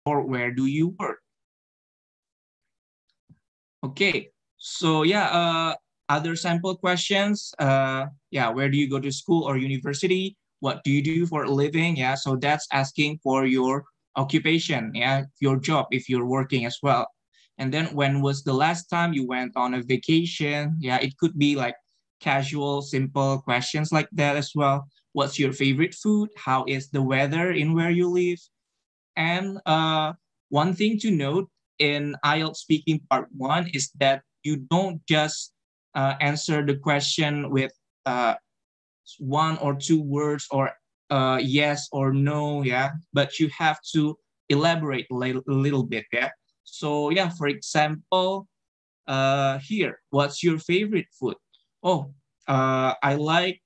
or where do you work? Okay, so yeah, other sample questions. Yeah, where do you go to school or university? What do you do for a living? Yeah, so that's asking for your occupation, yeah, your job if you're working as well. And then when was the last time you went on a vacation? Yeah, it could be like casual, simple questions like that as well. What's your favorite food? How is the weather in where you live? And one thing to note in IELTS speaking part one is that you don't just answer the question with uh, one or two words or yes or no, yeah, but you have to elaborate a little bit, yeah. So yeah, for example, here, what's your favorite food? Oh, I like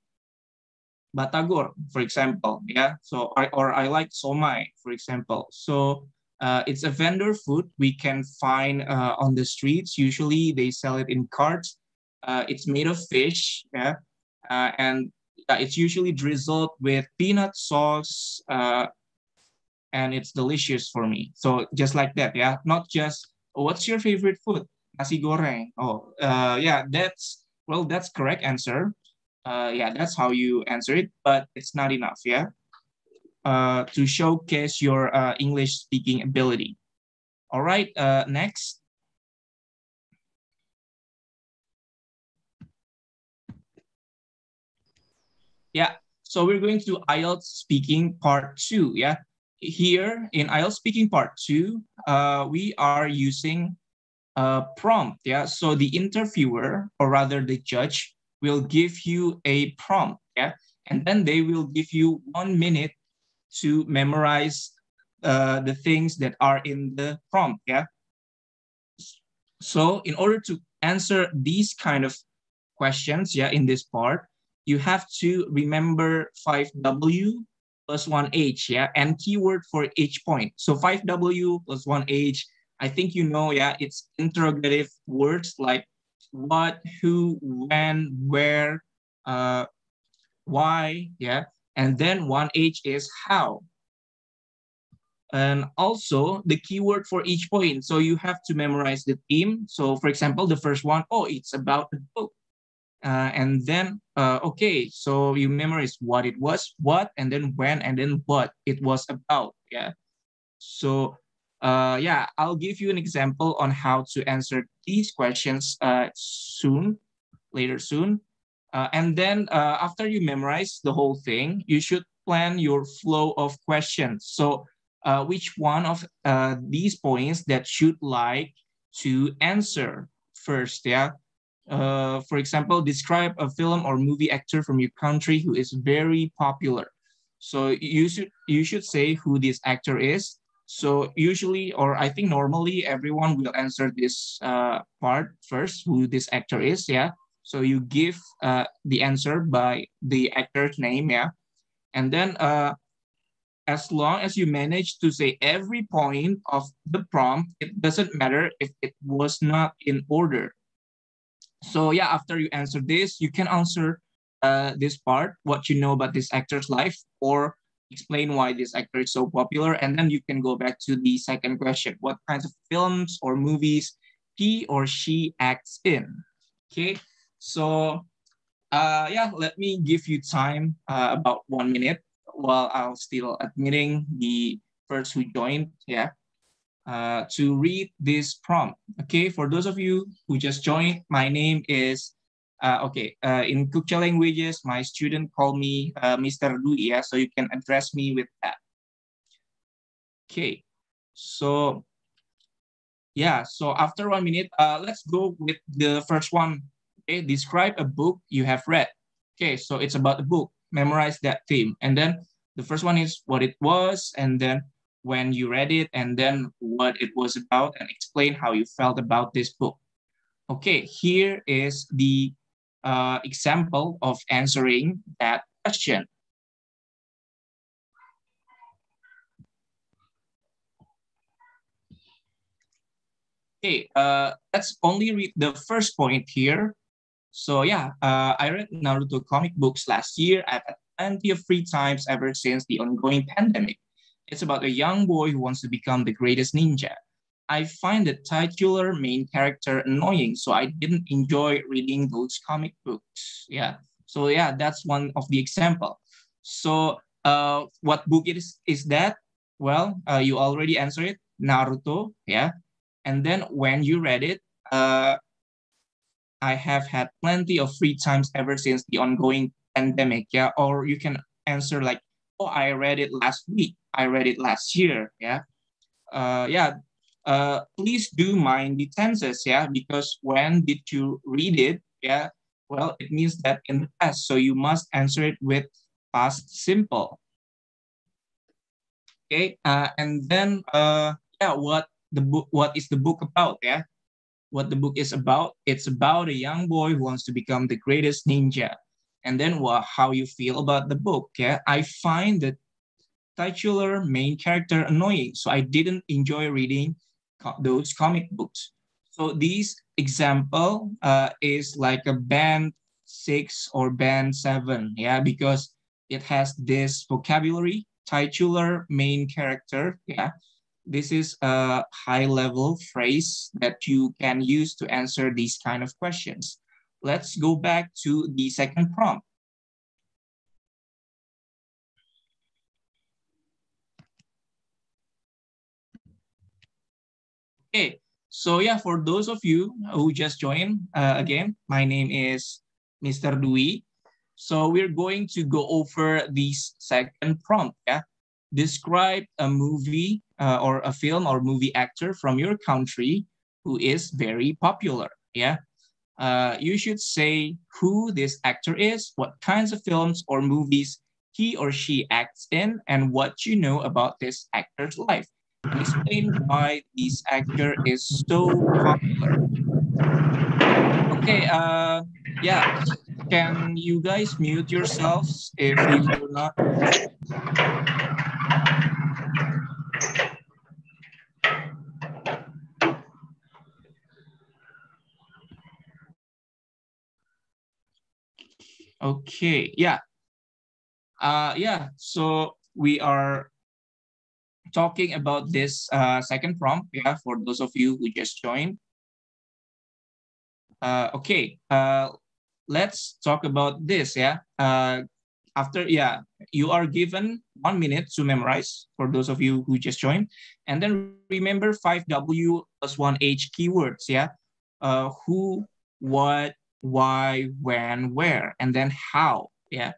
batagor, for example, yeah. So I like somai, for example. So it's a vendor food we can find on the streets. Usually they sell it in carts. It's made of fish, yeah, and it's usually drizzled with peanut sauce, and it's delicious for me. So just like that, yeah. Not just, oh, what's your favorite food? Nasi goreng. Oh, yeah, that's correct answer. Yeah, that's how you answer it, but it's not enough, yeah, to showcase your English speaking ability. All right, next. Yeah, so we're going to IELTS speaking part two, yeah. Here in IELTS speaking part two, we are using a prompt, yeah. So the interviewer, or rather the judge, will give you a prompt, yeah, and then they will give you 1 minute to memorize the things that are in the prompt, yeah. So in order to answer these kind of questions, yeah, in this part, you have to remember 5W plus 1H, yeah, and keyword for each point. So 5W plus 1H, I think you know, yeah, it's interrogative words like what, who, when, where, why, yeah, and then 1H is how. And also the keyword for each point. So you have to memorize the theme. So for example, the first one, oh, it's about the book. And then, okay, so you memorize what it was, what, and then when, and then what it was about. Yeah. So, yeah, I'll give you an example on how to answer these questions later soon. And then after you memorize the whole thing, you should plan your flow of questions. So which one of these points that should like to answer first, yeah? For example, describe a film or movie actor from your country who is very popular. So you should say who this actor is. So usually, or I think normally, everyone will answer this part first, who this actor is, yeah. So you give the answer by the actor's name, yeah, and then as long as you manage to say every point of the prompt, it doesn't matter if it was not in order. So yeah, after you answer this, you can answer this part, what you know about this actor's life, or explain why this actor is so popular. And then you can go back to the second question. What kinds of films or movies he or she acts in? Okay, so yeah, let me give you time, about 1 minute, while I'll still admitting the first who joined, yeah, to read this prompt. Okay, for those of you who just joined, my name is, in Kukche languages, my student call me Mr. Dwi, yeah, so you can address me with that. Okay, so yeah, so after 1 minute, let's go with the first one. Okay, describe a book you have read. Okay, so it's about the book. Memorize that theme. And then the first one is what it was, and then when you read it, and then what it was about, and explain how you felt about this book. Okay, here is the example of answering that question. Okay, let's only read the first point here. So yeah, I read Naruto comic books last year. I've had plenty of free times ever since the ongoing pandemic. It's about a young boy who wants to become the greatest ninja. I find the titular main character annoying, so I didn't enjoy reading those comic books. Yeah. So yeah, that's one of the example. So what book is that? Well, you already answered it, Naruto. Yeah. And then when you read it, I have had plenty of free times ever since the ongoing pandemic. Yeah. Or you can answer like, oh, I read it last week. I read it last year. Yeah. Yeah, please do mind the tenses, yeah, because when did you read it? Yeah, well, it means that in the past, so you must answer it with past simple. Okay, and then yeah, what is the book about? Yeah, what the book is about? It's about a young boy who wants to become the greatest ninja. And then how you feel about the book? Yeah, I find that titular main character annoying, so I didn't enjoy reading those comic books. So this example is like a band 6 or band 7, yeah, because it has this vocabulary, titular main character, yeah. This is a high level phrase that you can use to answer these kind of questions. Let's go back to the second prompt. Okay, so yeah, for those of you who just joined, again, my name is Mr. Dwi. So we're going to go over this second prompt. Yeah, describe a movie or a film or movie actor from your country who is very popular. Yeah, you should say who this actor is, what kinds of films or movies he or she acts in, and what you know about this actor's life, and explain why this actor is so popular. Okay, yeah, can you guys mute yourselves if you do not? Okay, yeah. Yeah, so we are talking about this second prompt, yeah, for those of you who just joined. Okay, let's talk about this, yeah. After, yeah, you are given 1 minute to memorize for those of you who just joined. And then remember 5W plus 1H keywords, yeah. Who, what, why, when, where, and then how, yeah.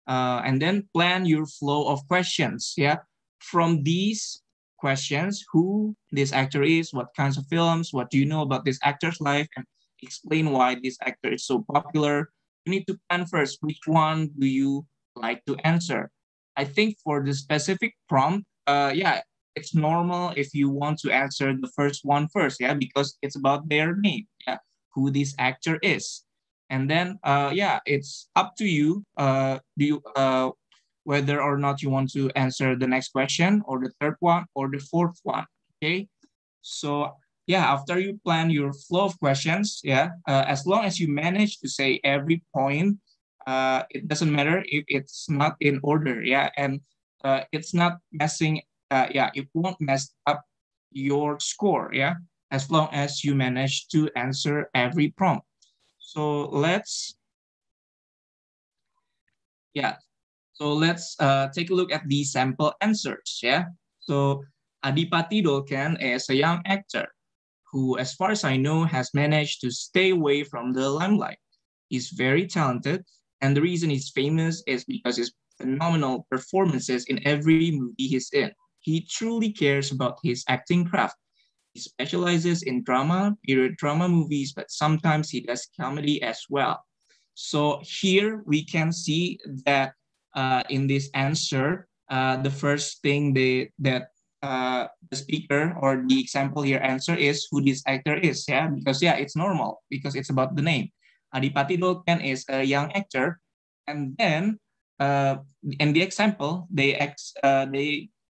And then plan your flow of questions, yeah. From these questions, who this actor is, what kinds of films, what do you know about this actor's life, and explain why this actor is so popular. You need to plan first, which one do you like to answer? I think for the specific prompt, yeah, it's normal if you want to answer the first one first, yeah, because it's about their name, yeah, who this actor is. And then, yeah, it's up to you. Do you whether or not you want to answer the next question or the third one or the fourth one? Okay. So yeah, after you plan your flow of questions, yeah, as long as you manage to say every point, it doesn't matter if it's not in order, yeah, and it's not messing, yeah, it won't mess up your score, yeah, as long as you manage to answer every prompt. So yeah, let's take a look at the sample answers, yeah. So Adipati Dolken is a young actor who, as far as I know, has managed to stay away from the limelight. He's very talented, and the reason he's famous is because his phenomenal performances in every movie he's in. He truly cares about his acting craft. He specializes in drama, period drama movies, but sometimes he does comedy as well. So here we can see that in this answer, the first thing the speaker or the example here answer is who this actor is, yeah, because yeah, it's normal because it's about the name. Adipati Dolken is a young actor, and then in the example they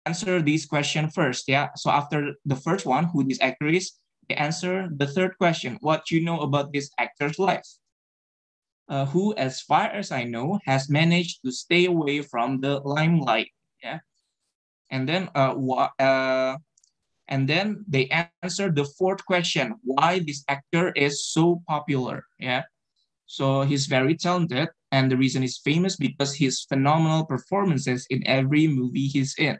answer this question first, yeah. So after the first one, who this actor is, they answer the third question, what you know about this actor's life. Who, as far as I know, has managed to stay away from the limelight. Yeah. And then they answer the fourth question, why this actor is so popular. Yeah. So he's very talented, and the reason he's famous because his phenomenal performances in every movie he's in.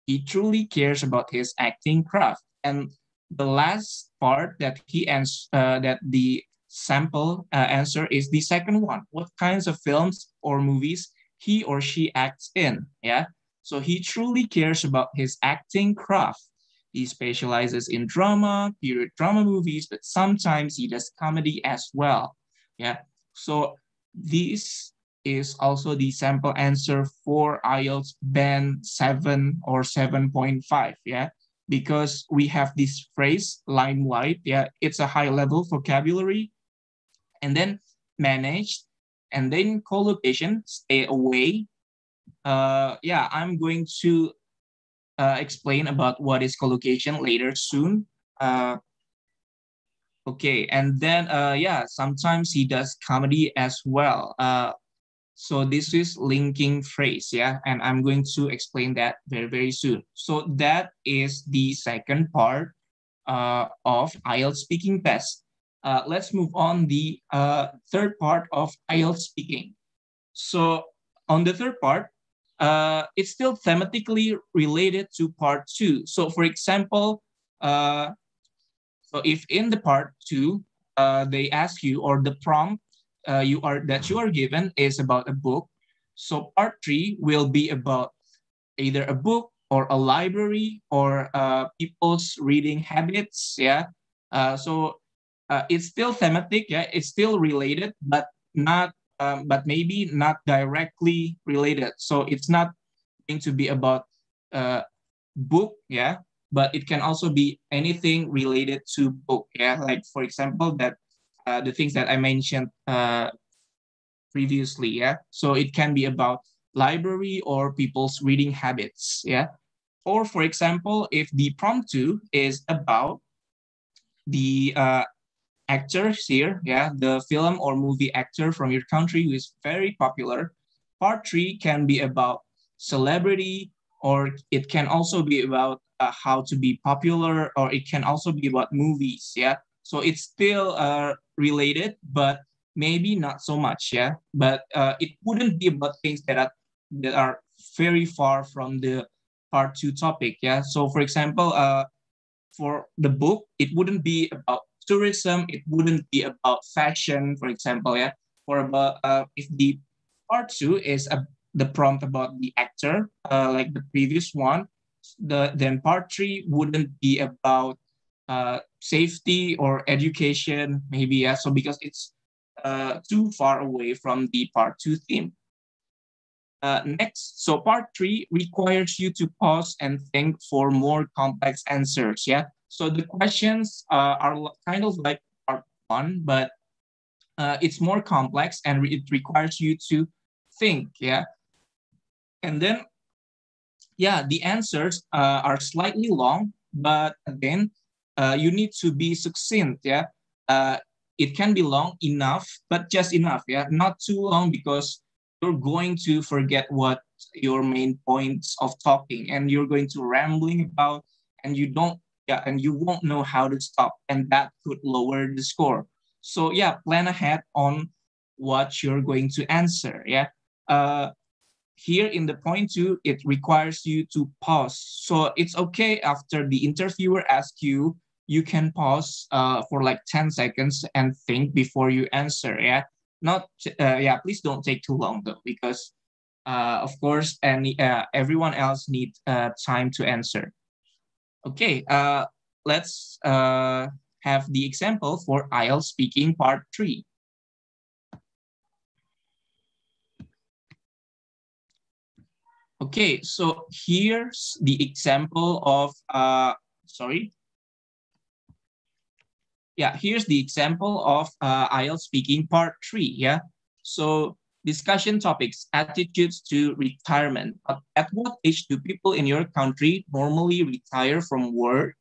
He truly cares about his acting craft. And the last part that the sample answer is the second one. What kinds of films or movies he or she acts in? Yeah. So he truly cares about his acting craft. He specializes in drama, period drama movies, but sometimes he does comedy as well. Yeah. So this is also the sample answer for IELTS band 7 or 7.5. Yeah. Because we have this phrase, limelight. Yeah. It's a high level vocabulary. And then managed. And then collocation, stay away. Yeah, I'm going to explain about what is collocation later soon. Okay, and then yeah, sometimes he does comedy as well. So this is linking phrase, yeah, and I'm going to explain that very soon. So that is the second part of IELTS speaking test. Let's move on the third part of IELTS speaking. So on the third part, it's still thematically related to part two. So for example, so if in the part two, they ask you, or the prompt you are given is about a book. So part three will be about either a book or a library or people's reading habits. Yeah. It's still thematic. Yeah, it's still related, but not. But maybe not directly related. So it's not going to be about uh, book, yeah, but it can also be anything related to book, yeah, like for example that the things that I mentioned previously, yeah. So it can be about library or people's reading habits, yeah. Or for example, if the prompt two is about the actors here, yeah, the film or movie actor from your country who is very popular. Part three can be about celebrity, or it can also be about how to be popular, or it can also be about movies, yeah. So it's still related, but maybe not so much, yeah. But it wouldn't be about things that are very far from the part two topic, yeah. So for example, for the book, it wouldn't be about tourism, it wouldn't be about fashion, for example, yeah. For about if the part two is the prompt about the actor, like the previous one, then part three wouldn't be about safety or education, maybe, yeah. So because it's too far away from the part two theme. Next, so part three requires you to pause and think for more complex answers. Yeah. So the questions are kind of like part one, but it's more complex and it requires you to think. Yeah. And then, yeah, the answers are slightly long, but again, you need to be succinct. Yeah. Uh, it can be long enough, but just enough. Yeah. Not too long because you're going to forget what your main points of talking and you're going to rambling about and you don't, yeah, and you won't know how to stop, and that could lower the score. So yeah, plan ahead on what you're going to answer. Yeah. uh Here in the point two, it requires you to pause. So it's okay after the interviewer asks you, you can pause for like 10 seconds and think before you answer. Yeah. Not, yeah, please don't take too long though, because of course, everyone else needs time to answer. Okay. Let's have the example for IELTS speaking part three. Okay, so here's the example of, sorry. Yeah, here's the example of IELTS speaking part three, yeah. So discussion topics, attitudes to retirement. At what age do people in your country normally retire from work?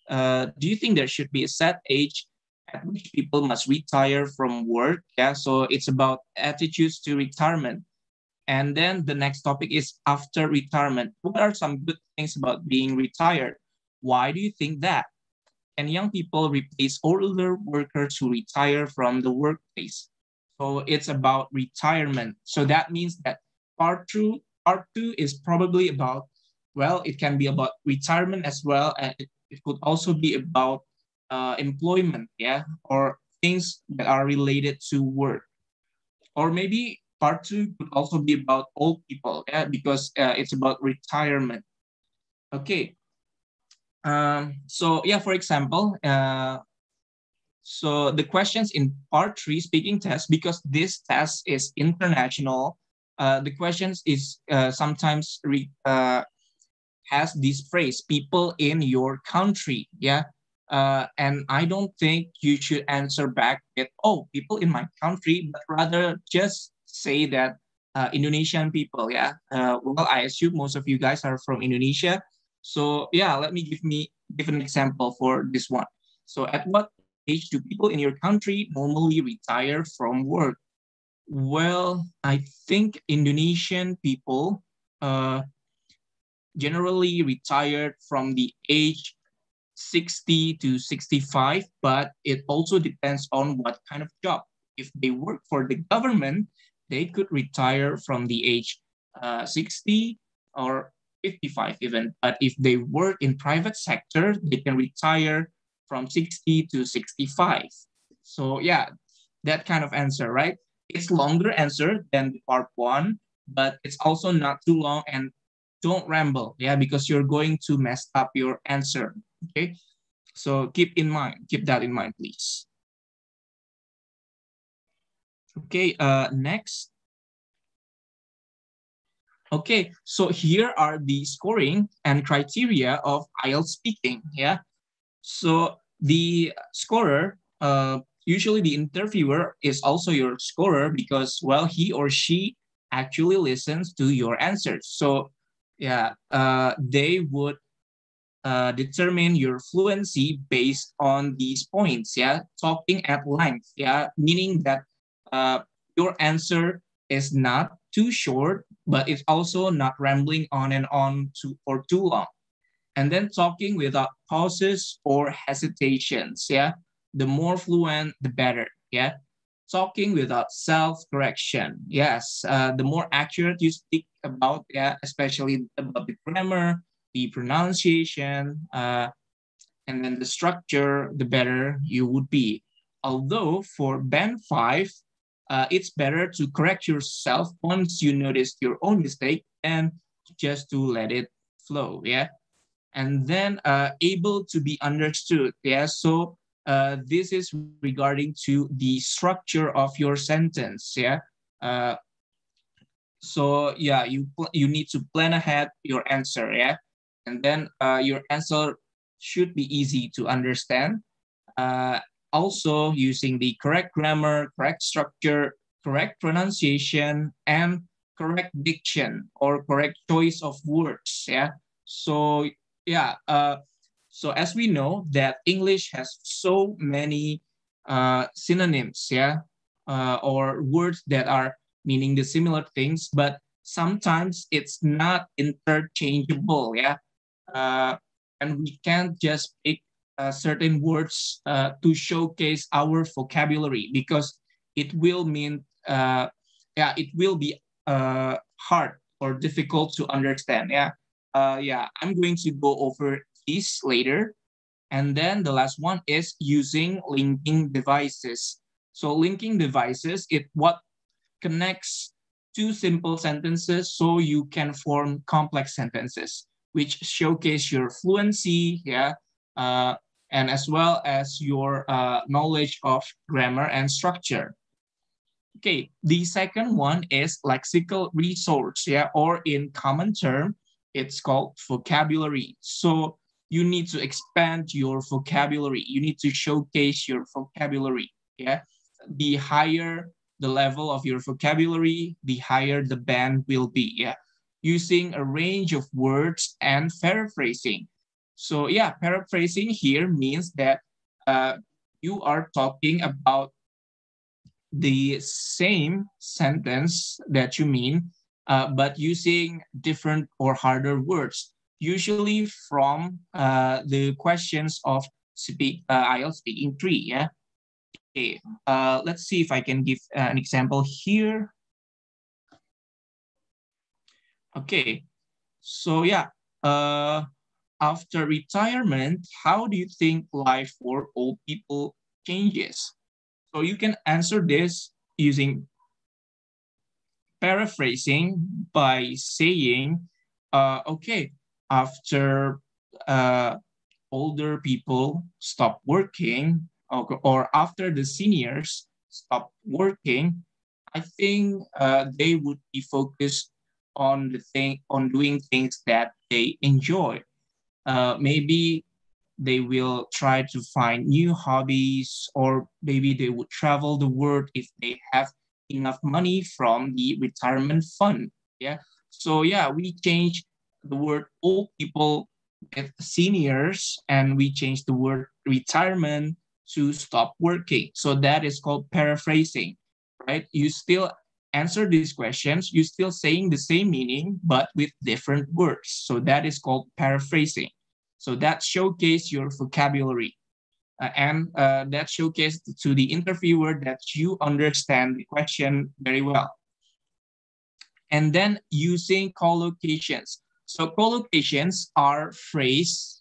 Do you think there should be a set age at which people must retire from work? Yeah, so it's about attitudes to retirement. And then the next topic is after retirement. What are some good things about being retired? Why do you think that? And young people replace older workers who retire from the workplace. So it's about retirement. So that means that part two is probably about, well, it can be about retirement as well. And it could also be about employment, yeah, or things that are related to work. Or maybe part two could also be about old people, yeah, because it's about retirement. Okay. So yeah, for example, so the questions in part three speaking test, because this test is international, the questions is sometimes has this phrase, people in your country, yeah. And I don't think you should answer back with, oh, people in my country, but rather just say that Indonesian people, yeah. Well, I assume most of you guys are from Indonesia. So yeah, let me give an example for this one. So at what age do people in your country normally retire from work? Well, I think Indonesian people generally retired from the age 60 to 65, but it also depends on what kind of job. If they work for the government, they could retire from the age 60 or 55 even. But if they work in private sector, they can retire from 60 to 65. So yeah, that kind of answer, right? It's longer answer than the part one, but it's also not too long, and don't ramble, yeah, because you're going to mess up your answer. Okay, so keep that in mind, please. Okay, next. Okay, so here are the scoring and criteria of IELTS speaking. Yeah, so the scorer, usually the interviewer is also your scorer, because, well, he or she actually listens to your answers. So yeah, they would determine your fluency based on these points, yeah, talking at length, yeah, meaning that your answer is not too short, but it's also not rambling on and on for too long. And then talking without pauses or hesitations, yeah, the more fluent, the better, yeah. Talking without self-correction, yes, the more accurate you speak about, yeah, especially about the grammar, the pronunciation, and then the structure, the better you would be. Although for band 5, it's better to correct yourself once you notice your own mistake and just to let it flow, yeah. And then able to be understood, yeah. So this is regarding to the structure of your sentence, yeah. Uh, so yeah, you need to plan ahead your answer, yeah. And then your answer should be easy to understand. Uh, Also using the correct grammar, correct structure, correct pronunciation, and correct diction or correct choice of words, yeah. So yeah, so as we know that English has so many synonyms, yeah, or words that are meaning the similar things, but sometimes it's not interchangeable, yeah. Uh, and we can't just pick certain words to showcase our vocabulary, because it will mean, yeah, it will be hard or difficult to understand, yeah. Yeah, I'm going to go over these later. And then the last one is using linking devices. So linking devices, it what connects two simple sentences so you can form complex sentences, which showcase your fluency, yeah, uh, and as well as your knowledge of grammar and structure. Okay, the second one is lexical resource, yeah, or in common term, it's called vocabulary. So you need to expand your vocabulary. You need to showcase your vocabulary, yeah. The higher the level of your vocabulary, the higher the band will be, yeah. Using a range of words and paraphrasing. So yeah, paraphrasing here means that you are talking about the same sentence that you mean, but using different or harder words, usually from the questions of IELTS Speaking 3, yeah? Okay, let's see if I can give an example here. Okay, so yeah, after retirement, how do you think life for old people changes? So you can answer this using paraphrasing by saying, okay, after older people stop working, or after the seniors stop working, I think they would be focused on doing things that they enjoy. Maybe they will try to find new hobbies, or maybe they would travel the world if they have enough money from the retirement fund. Yeah. So yeah, we change the word old people with seniors, and we change the word retirement to stop working. So that is called paraphrasing, right? You still answer these questions, you still saying the same meaning, but with different words. So that is called paraphrasing. So that showcase your vocabulary, and that showcase to the interviewer that you understand the question very well. And then using collocations. So collocations are a phrase,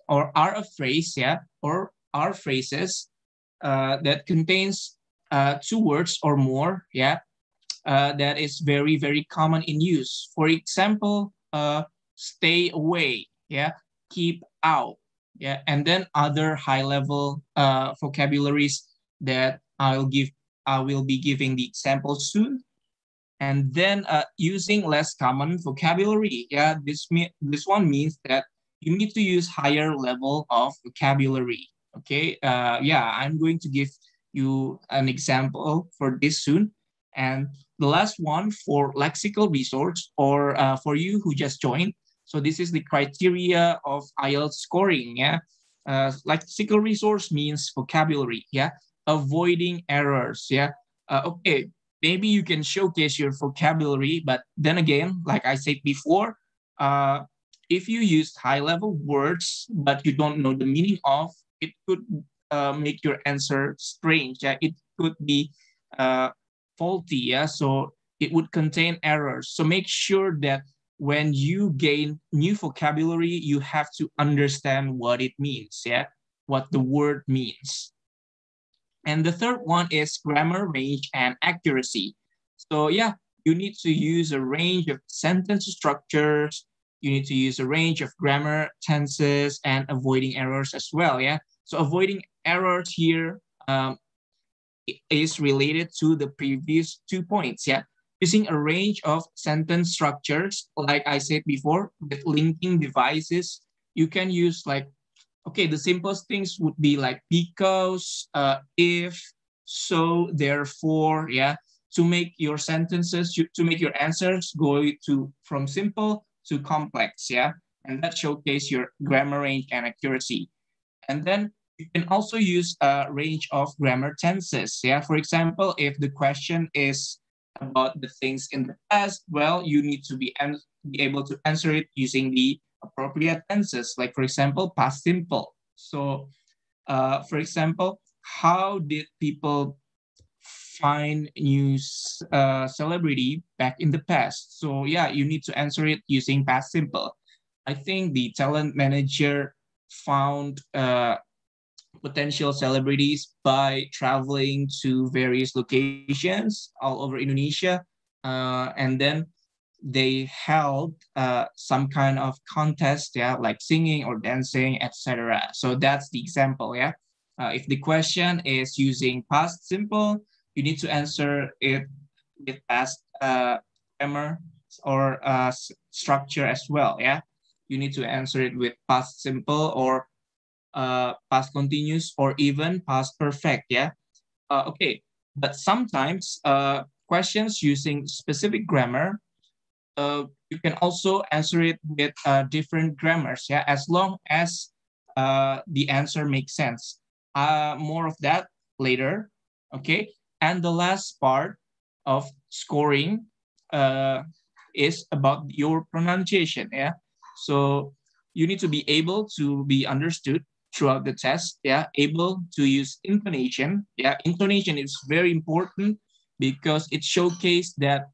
yeah, or are phrases that contains two words or more, yeah, that is very, very common in use. For example, stay away, yeah, keep out, yeah, and then other high-level vocabularies that I will be giving the examples soon. And then using less common vocabulary, yeah, this one means that you need to use higher level of vocabulary. Okay, yeah, I'm going to give you an example for this soon. And the last one for lexical resource, or for you who just joined. So this is the criteria of IELTS scoring. Yeah, lexical resource means vocabulary. Yeah, avoiding errors. Yeah, okay. Maybe you can showcase your vocabulary, but then again, like I said before, if you use high-level words but you don't know the meaning of, it could make your answer strange. Yeah, it could be faulty. Yeah, so it would contain errors. So make sure that when you gain new vocabulary, you have to understand what it means. Yeah, what the word means. And the third one is grammar, range, and accuracy. So yeah, you need to use a range of sentence structures. You need to use a range of grammar, tenses, and avoiding errors as well. Yeah. So avoiding errors here is related to the previous 2 points. Yeah. Using a range of sentence structures, like I said before, with linking devices, you can use like, okay, the simplest things would be like because, if, so, therefore, yeah, to make your sentences, to make your answers go to from simple to complex, yeah, and that showcase your grammar range and accuracy. And then you can also use a range of grammar tenses, yeah. For example, if the question is about the things in the past, well, you need to be able to answer it using the appropriate tenses, like for example, past simple. So, for example, how did people find new celebrity back in the past? So yeah, you need to answer it using past simple. I think the talent manager found potential celebrities by traveling to various locations all over Indonesia, and then they held some kind of contest, yeah, like singing or dancing, etc. So that's the example, yeah. If the question is using past simple, you need to answer it with past grammar or structure as well, yeah. You need to answer it with past simple or past continuous or even past perfect, yeah. Okay, but sometimes questions using specific grammar, you can also answer it with different grammars, yeah, as long as the answer makes sense. More of that later, okay? And the last part of scoring, uh, is about your pronunciation. Yeah. So you need to be able to be understood throughout the test. Yeah. Able to use intonation. Yeah. Intonation is very important because it showcases that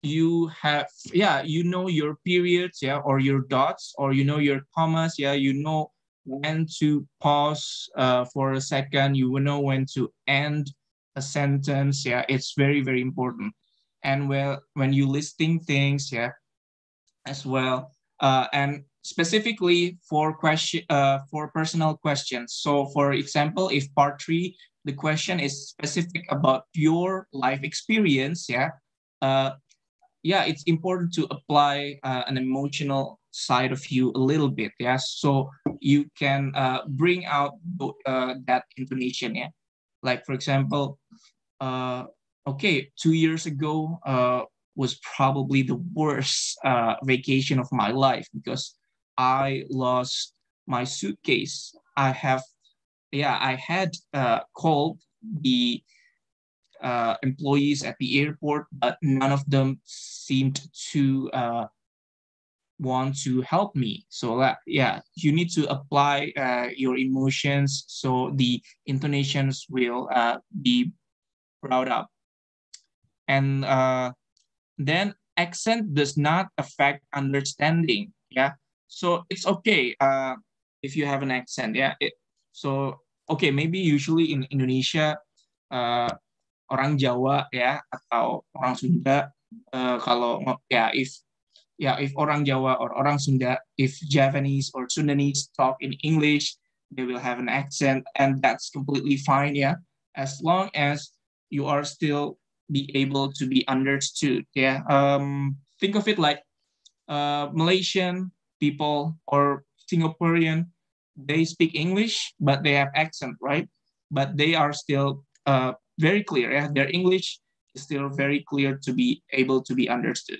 you have, yeah, you know your periods, yeah, or your dots, or you know your commas, yeah, you know when to pause for a second, you will know when to end a sentence. Yeah, it's very, very important. And well, when you listing things, yeah, as well, and specifically for for personal questions. So for example, if part three, the question is specific about your life experience, yeah, uh, yeah, it's important to apply an emotional side of you a little bit. Yeah, so you can bring out that intonation. Yeah, like for example, uh, okay, 2 years ago was probably the worst vacation of my life because I lost my suitcase. I had called the employees at the airport, but none of them seemed to want to help me. So yeah, you need to apply your emotions so the intonations will be brought up. And then accent does not affect understanding. Yeah, so it's okay if you have an accent. Yeah, so okay, maybe usually in Indonesia uh, orang Jawa ya atau orang Sunda kalau ya if orang Jawa or orang Sunda, if Japanese or Sundanese talk in English, they will have an accent, and that's completely fine. Yeah, as long as you are still be able to be understood. Yeah, think of it like Malaysian people or Singaporean, they speak English, but they have accent, right? But they are still very clear. Yeah? Their English is still very clear to be able to be understood.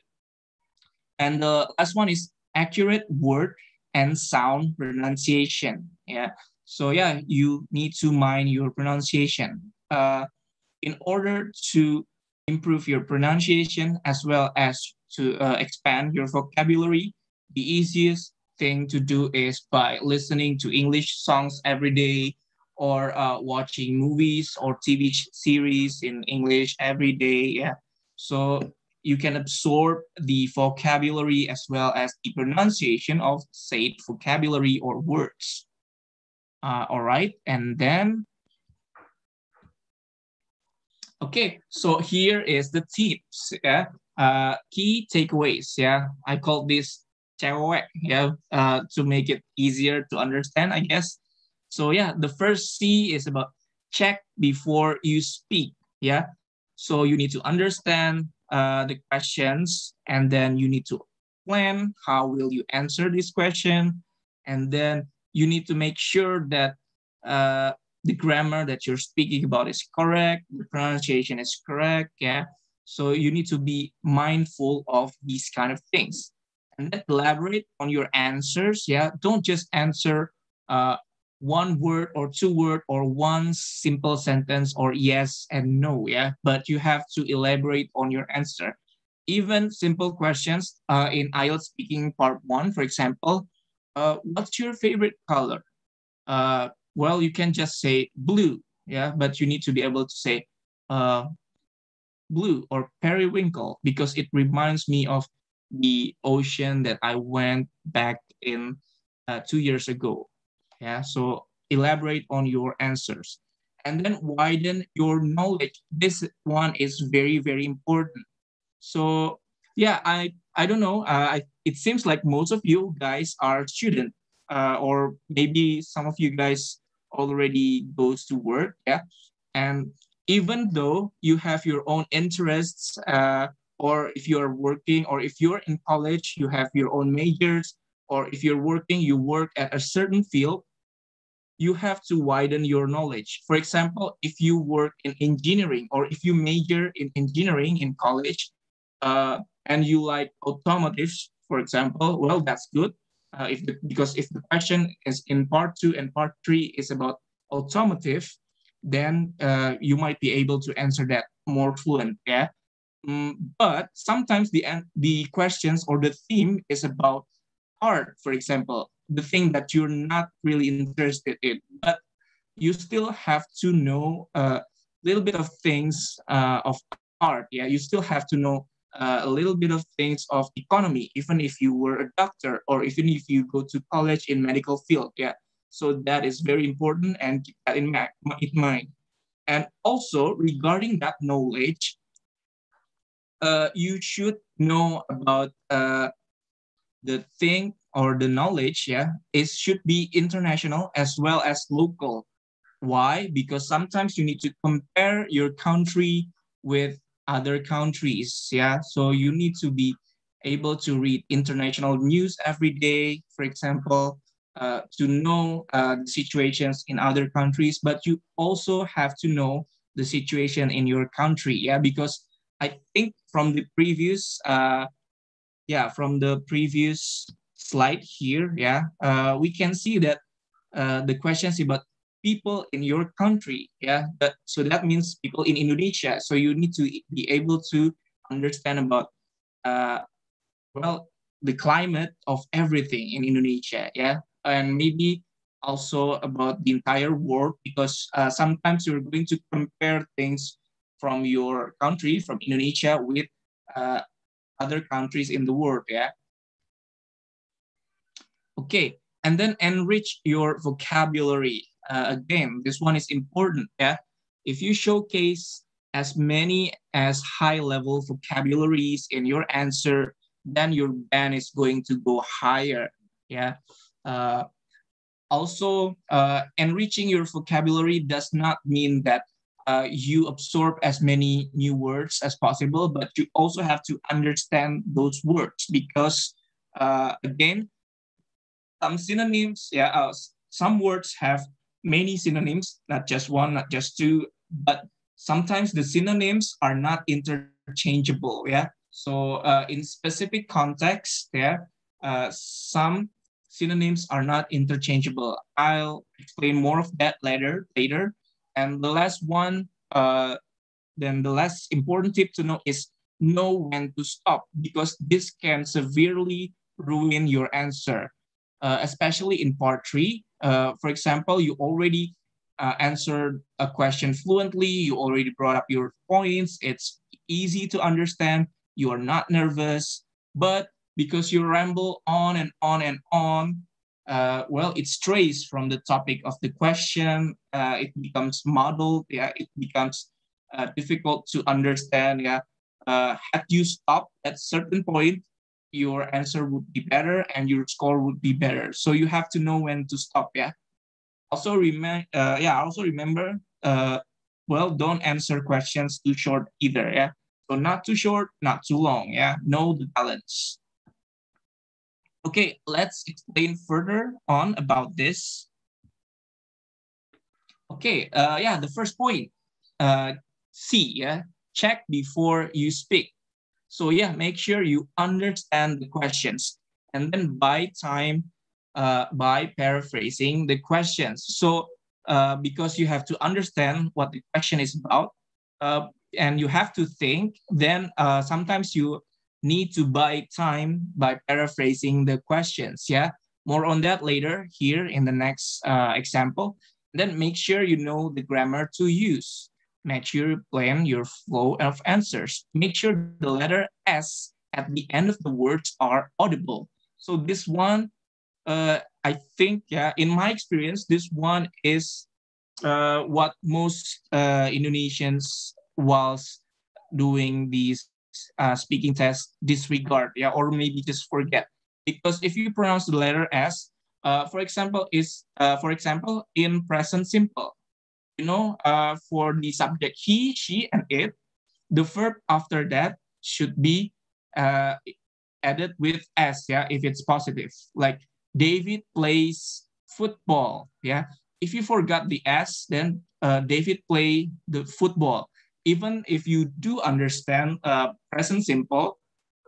And the last one is accurate word and sound pronunciation. Yeah. So yeah, you need to mind your pronunciation. In order to improve your pronunciation as well as to expand your vocabulary, the easiest thing to do is by listening to English songs every day or watching movies or TV series in English every day. Yeah. So you can absorb the vocabulary as well as the pronunciation of said vocabulary or words. All right. And then okay, so here is the tips. Yeah, key takeaways. Yeah, I call this cewek. Yeah, to make it easier to understand, I guess. So yeah, the first C is about check before you speak. Yeah, so you need to understand the questions, and then you need to plan how will you answer this question, and then you need to make sure that the grammar that you're speaking about is correct, the pronunciation is correct. Yeah. So you need to be mindful of these kind of things. And then elaborate on your answers. Yeah. Don't just answer one word or two word or one simple sentence or yes and no. Yeah. But you have to elaborate on your answer. Even simple questions in IELTS speaking part one, for example, what's your favorite color? Well, you can just say blue, yeah, but you need to be able to say uh, blue or periwinkle because it reminds me of the ocean that I went back in 2 years ago. Yeah, so elaborate on your answers and then widen your knowledge. This one is very, very important. So yeah, I don't know. It seems like most of you guys are student, or maybe some of you guys already goes to work. Yeah, and even though you have your own interests, or if you are working, or if you're in college, you have your own majors, or if you're working, you work at a certain field. You have to widen your knowledge. For example, if you work in engineering or if you major in engineering in college, and you like automotive, for example, well, that's good. Because if the question is in part two and part three is about automotive, then you might be able to answer that more fluent. Yeah. But sometimes the questions or the theme is about art, for example, the thing that you're not really interested in, but you still have to know a little bit of things of art. Yeah, you still have to know a little bit of things of economy, even if you were a doctor or even if you go to college in medical field. Yeah, so that is very important and keep that in mind. And also regarding that knowledge, you should know about the thing or the knowledge. Yeah, it should be international as well as local. Why? Because sometimes you need to compare your country with other countries. Yeah, so you need to be able to read international news every day, for example, to know the situations in other countries, but you also have to know the situation in your country. Yeah, because I think from the previous from the previous slide here, we can see that the questions about people in your country. Yeah, so that means people in Indonesia. So you need to be able to understand about uh, well the climate of everything in Indonesia. Yeah, and maybe also about the entire world, because sometimes you're going to compare things from your country, from Indonesia, with uh, other countries in the world. Yeah. Okay, and then enrich your vocabulary. Again, this one is important. Yeah, if you showcase as many as high-level vocabularies in your answer, then your band is going to go higher. Yeah. Uh, Also, enriching your vocabulary does not mean that you absorb as many new words as possible, but you also have to understand those words because, again, some synonyms, some words have many synonyms, not just one, not just two, but sometimes the synonyms are not interchangeable. Yeah. So in specific context, some synonyms are not interchangeable. I'll explain more of that later. And the last one, then the last important tip to know is know when to stop, because this can severely ruin your answer, especially in part three. For example, you already answered a question fluently, you already brought up your points, it's easy to understand, you are not nervous, but because you ramble on and on and on, it strays from the topic of the question. It becomes muddled. Yeah, it becomes difficult to understand. Yeah, had you stopped at certain point, your answer would be better and your score would be better. So you have to know when to stop. Yeah. Also remember. Don't answer questions too short either. Yeah. So not too short, not too long. Yeah. Know the balance. Okay, let's explain further on about this. Okay, the first point, uh, C, check before you speak. So make sure you understand the questions and then buy time by paraphrasing the questions. So because you have to understand what the question is about, uh, and you have to think, then sometimes you need to buy time by paraphrasing the questions. Yeah, more on that later here in the next example. Then make sure you know the grammar to use. Make sure you plan your flow of answers. Make sure the letter S at the end of the words are audible. So this one, I think, in my experience, this one is what most Indonesians, whilst doing these speaking tests, disregard, or maybe just forget. Because if you pronounce the letter S, for example, in present simple, for the subject he, she, and it, the verb after that should be uh, added with S, if it's positive. Like David plays football, If you forgot the S, then David play the football. Even if you do understand present simple,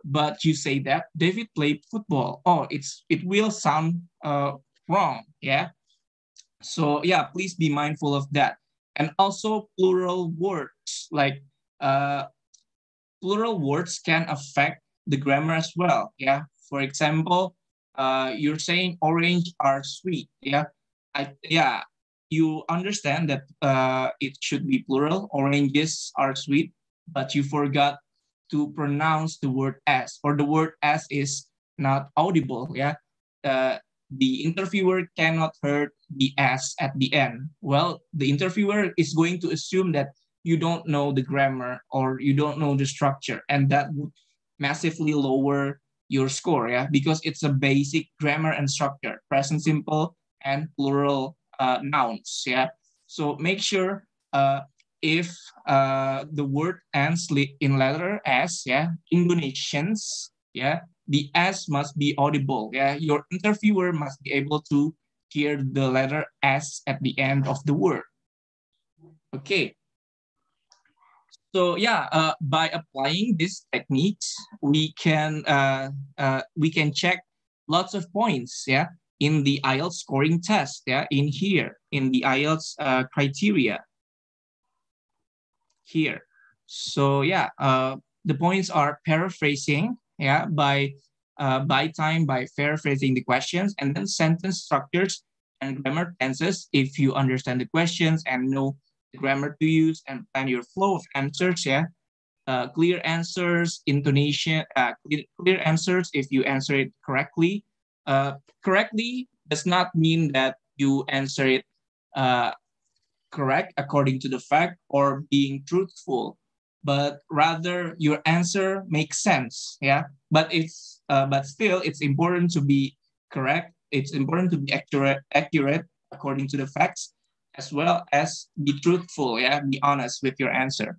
but you say that David played football, it will sound wrong, So please be mindful of that. And also plural words like plural words can affect the grammar as well. Yeah. For example, you're saying orange are sweet. Yeah. Yeah. You understand that it should be plural. Oranges are sweet, but you forgot to pronounce the word as, or the word as is not audible. Yeah. Uh, the interviewer cannot hear the s at the end. Well, the interviewer is going to assume that you don't know the grammar or you don't know the structure, and that would massively lower your score. Yeah, because it's a basic grammar and structure, present simple and plural nouns. Yeah, so make sure if the word ends in letter s, yeah, Indonesians, yeah, the s must be audible. Yeah, your interviewer must be able to hear the letter s at the end of the word. Okay. So yeah, by applying these techniques, we can check lots of points. Yeah, in the IELTS scoring test. Yeah, in here in the IELTS criteria here. So yeah, the points are paraphrasing. Yeah, by time by paraphrasing the questions, and then sentence structures and grammar tenses. If you understand the questions and know the grammar to use and plan your flow of answers. Yeah, clear answers, intonation, clear answers if you answer it correctly. Correctly does not mean that you answer it uh, correct according to the fact or being truthful, but rather your answer makes sense. Yeah, but still it's important to be correct. It's important to be accurate according to the facts, as well as be truthful. Yeah, be honest with your answer.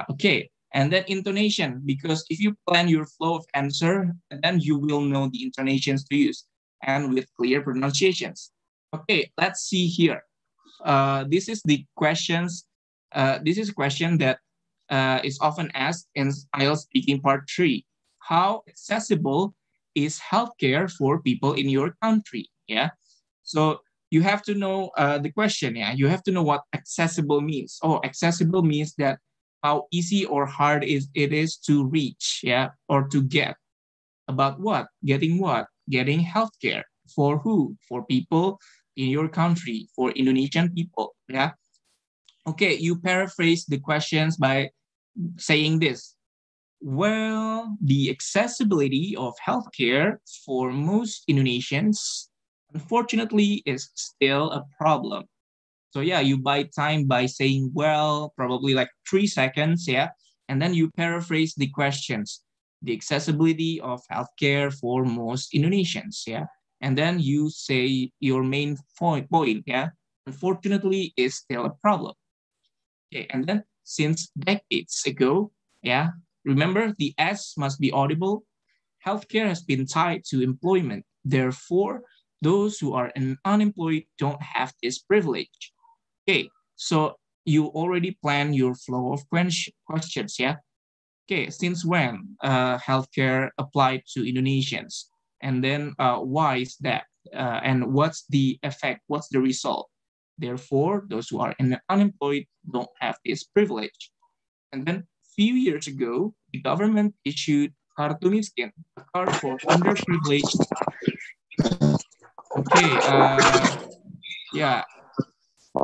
Okay, and then intonation, because if you plan your flow of answer, then you will know the intonations to use and with clear pronunciations. Okay, let's see here. This is the questions. This is a question that is often asked in IELTS Speaking Part 3. How accessible is healthcare for people in your country? Yeah, so you have to know the question. Yeah, you have to know what accessible means. Oh, accessible means that how easy or hard it is to reach, yeah, or to get. About what? Getting what? Getting healthcare. For who? For people in your country, for Indonesian people, yeah. Okay, you paraphrase the questions by saying this. Well, the accessibility of healthcare for most Indonesians, unfortunately, is still a problem. So yeah, you buy time by saying, well, probably like 3 seconds, yeah. And then you paraphrase the questions, the accessibility of healthcare for most Indonesians, yeah. And then you say your main point, yeah. Unfortunately, is still a problem. Okay, and then since decades ago, yeah, remember the S must be audible. Healthcare has been tied to employment. Therefore, those who are unemployed don't have this privilege. Okay, so you already plan your flow of questions, yeah? Okay, since when healthcare applied to Indonesians? And then why is that? And what's the effect? What's the result? Therefore, those who are unemployed don't have this privilege. And then a few years ago, the government issued Kartu Miskin, a card for underprivileged. Okay, yeah,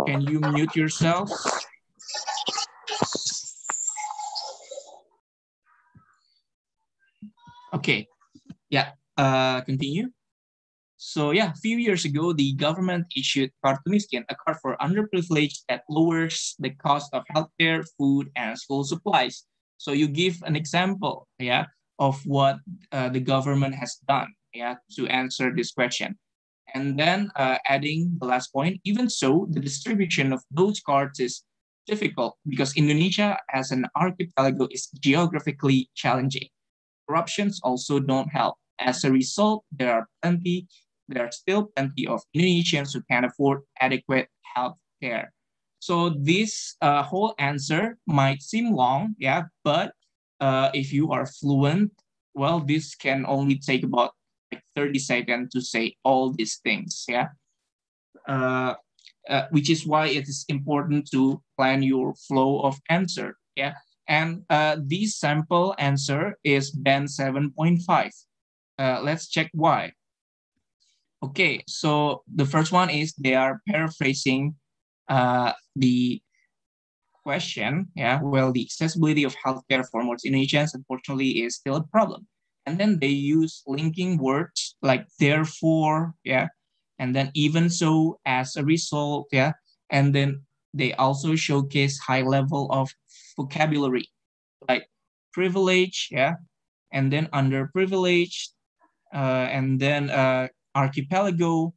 can you mute yourselves? Okay, yeah, continue. So yeah, a few years ago, the government issued Kartu Miskin, a card for underprivileged that lowers the cost of healthcare, food, and school supplies. So you give an example, yeah, of what the government has done, yeah, to answer this question. And then adding the last point, even so, the distribution of those cards is difficult because Indonesia as an archipelago is geographically challenging. Corruptions also don't help. As a result, there are still plenty of Indonesians who can't afford adequate health care. So this whole answer might seem long, yeah, but if you are fluent, well, this can only take about like 30 seconds to say all these things, yeah. Uh, which is why it is important to plan your flow of answer, yeah. And this sample answer is band 7.5. Let's check why. Okay, so the first one is they are paraphrasing the question. Yeah, well, the accessibility of healthcare for most Indonesians, unfortunately, is still a problem. And then they use linking words like therefore, yeah, and then even so, as a result, yeah, and then they also showcase high level of vocabulary like privilege, yeah, and then underprivileged, and then archipelago,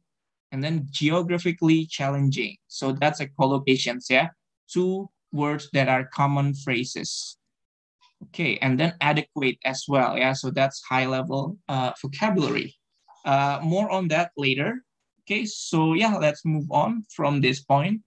and then geographically challenging. So that's a collocations, yeah, two words that are common phrases. Okay, and then adequate as well, yeah, so that's high level vocabulary. More on that later. Okay, so yeah, let's move on from this point.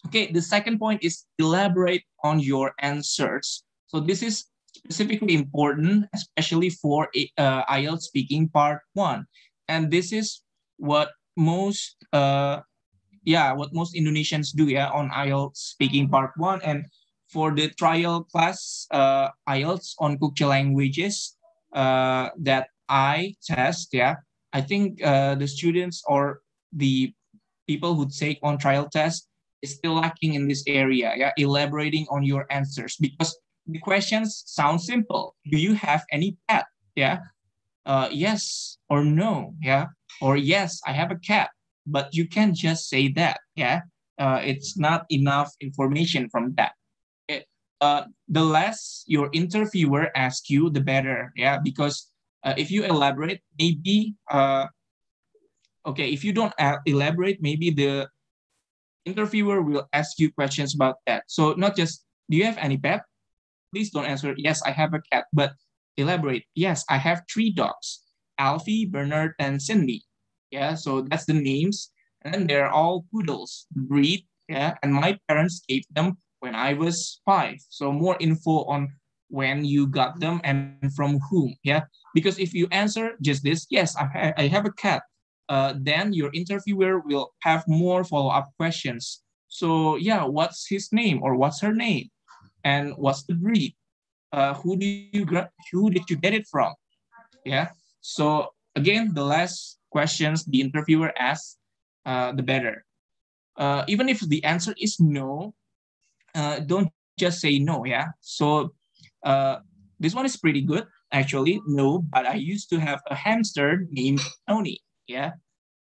Okay, the second point is elaborate on your answers. So this is specifically important, especially for IELTS speaking part 1. And this is what most what most Indonesians do, yeah, on IELTS speaking part 1. And for the trial class IELTS on Kukche languages that I test, yeah, I think the students or the people who take on trial test is still lacking in this area, yeah, elaborating on your answers, because the questions sound simple. Do you have any pet? Yeah, yes or no, yeah, or yes, I have a cat. But you can't just say that, yeah. It's not enough information from that. The less your interviewer asks you, the better, yeah, because if you elaborate, maybe okay, if you don't elaborate, maybe the interviewer will ask you questions about that. So not just, do you have any pet? Please don't answer, yes, I have a cat, but elaborate. Yes, I have 3 dogs, Alfie, Bernard, and Cindy. Yeah, so that's the names. And they're all poodles, breed, yeah, and my parents gave them when I was 5. So more info on when you got them and from whom, yeah. Because if you answer just this, yes, I have a cat, then your interviewer will have more follow-up questions. So yeah, what's his name or what's her name? And what's the breed? Who did you get it from? Yeah. So again, the less questions the interviewer asks, the better. Even if the answer is no, don't just say no. Yeah. So uh, this one is pretty good actually. No, but I used to have a hamster named Tony. Yeah.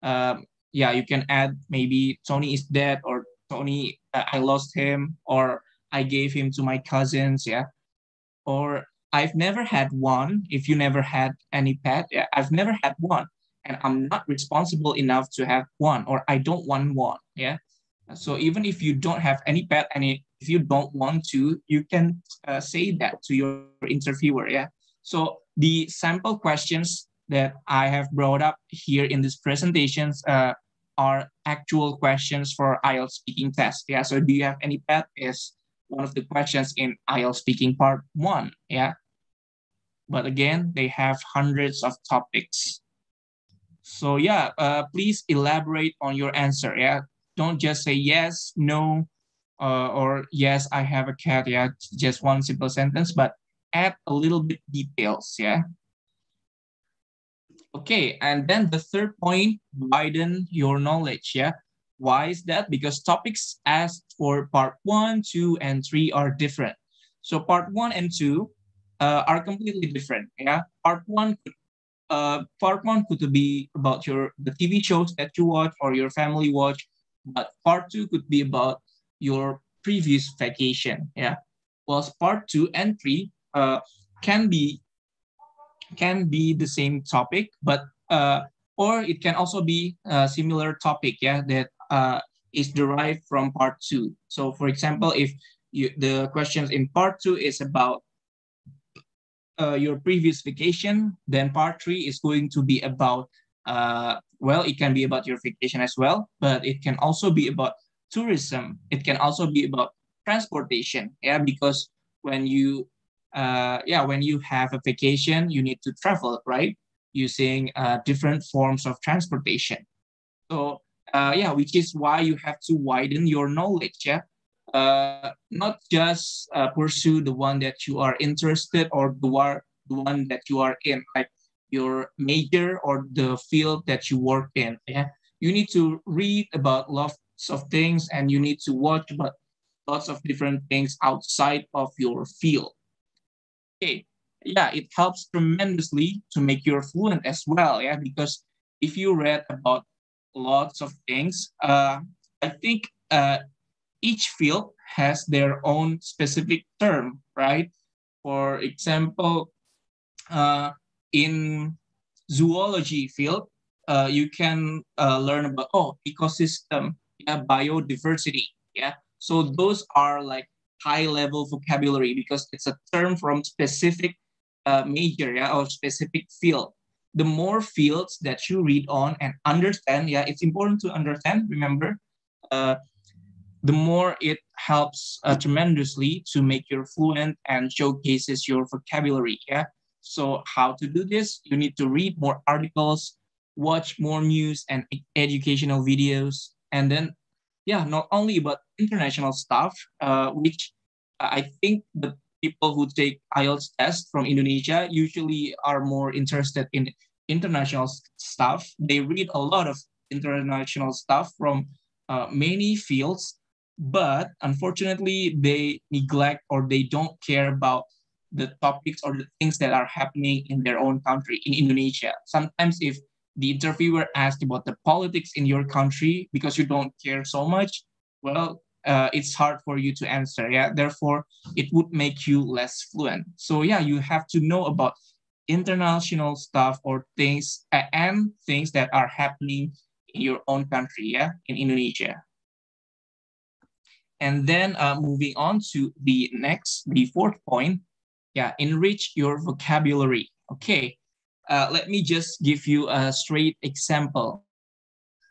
Yeah, you can add maybe Tony is dead, or Tony, I lost him, or I gave him to my cousins. Yeah. Or I've never had one. If you never had any pet, yeah, I've never had one, and I'm not responsible enough to have one, or I don't want one. Yeah. So even if you don't have any pet, and if you don't want to, you can say that to your interviewer. Yeah. So the sample questions that I have brought up here in these presentations are actual questions for IELTS speaking test. Yeah. So do you have any pet is one of the questions in IELTS speaking part 1. Yeah. But again, they have hundreds of topics. So yeah, please elaborate on your answer. Yeah. Don't just say yes, no, or yes, I have a cat. Yeah. Just one simple sentence, but add a little bit details. Yeah. Okay, and then the third point, widen your knowledge. Yeah. Why is that? Because topics asked for part 1, 2, and 3 are different. So part 1 and 2 are completely different. Yeah. Part one could be about the TV shows that you watch or your family watch, but part 2 could be about your previous vacation. Yeah. Whilst part 2 and 3 can be the same topic, but or it can also be a similar topic, yeah, that is derived from part 2. So for example, if the questions in part 2 is about your previous vacation, then part 3 is going to be about well, it can be about your vacation as well, but it can also be about tourism. It can also be about transportation, yeah, because when you when you have a vacation, you need to travel, right, using different forms of transportation. So yeah, which is why you have to widen your knowledge. Yeah. not just pursue the one that you are interested or the one that you are in, like your major or the field that you work in. Yeah, you need to read about lots of things, and you need to watch about lots of different things outside of your field. Okay, yeah, it helps tremendously to make you fluent as well. Yeah, because if you read about lots of things, I think each field has their own specific term, right? For example, in zoology field, you can learn about ecosystem, yeah, biodiversity, yeah. So those are like high level vocabulary because it's a term from specific major, yeah, or specific field. The more fields that you read on and understand, yeah, it's important to understand. Remember, uh, the more it helps tremendously to make you fluent and showcases your vocabulary. Yeah. So how to do this? You need to read more articles, watch more news and educational videos, and then yeah, not only about international stuff, which I think the people who take IELTS test from Indonesia usually are more interested in international stuff. They read a lot of international stuff from many fields, but unfortunately they neglect or they don't care about the topics or the things that are happening in their own country in Indonesia. Sometimes if the interviewer asks about the politics in your country because you don't care so much, well, it's hard for you to answer. Yeah, therefore it would make you less fluent. So yeah, you have to know about international stuff or things and things that are happening in your own country. Yeah, in Indonesia. And then moving on to the fourth point, yeah, enrich your vocabulary. Okay, let me just give you a straight example.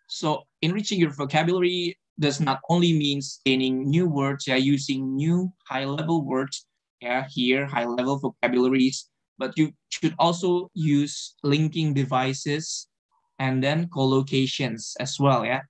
So enriching your vocabulary does not only means gaining new words, yeah, using new high-level words, yeah, here high-level vocabularies, but you should also use linking devices and then collocations as well, yeah.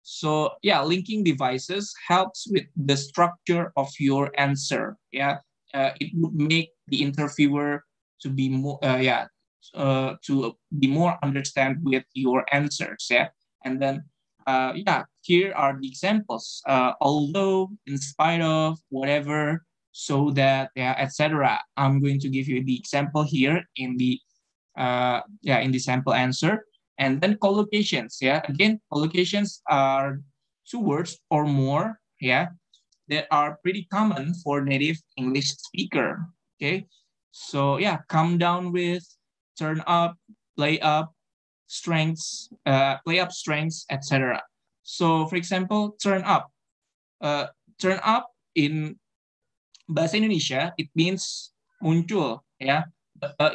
So yeah, linking devices helps with the structure of your answer. Yeah, it would make the interviewer to be more, to be more understand with your answers. Yeah, and then yeah, here are the examples. Although, in spite of, whatever, so that, yeah, etc. I'm going to give you the example here in the in the sample answer. And then collocations, yeah. Again, collocations are two words or more, yeah, that are pretty common for native English speaker. Okay, so yeah, come down with, turn up, play up, strengths, play up strengths, etc. So for example, uh, turn up in bahasa Indonesia it means muncul, ya.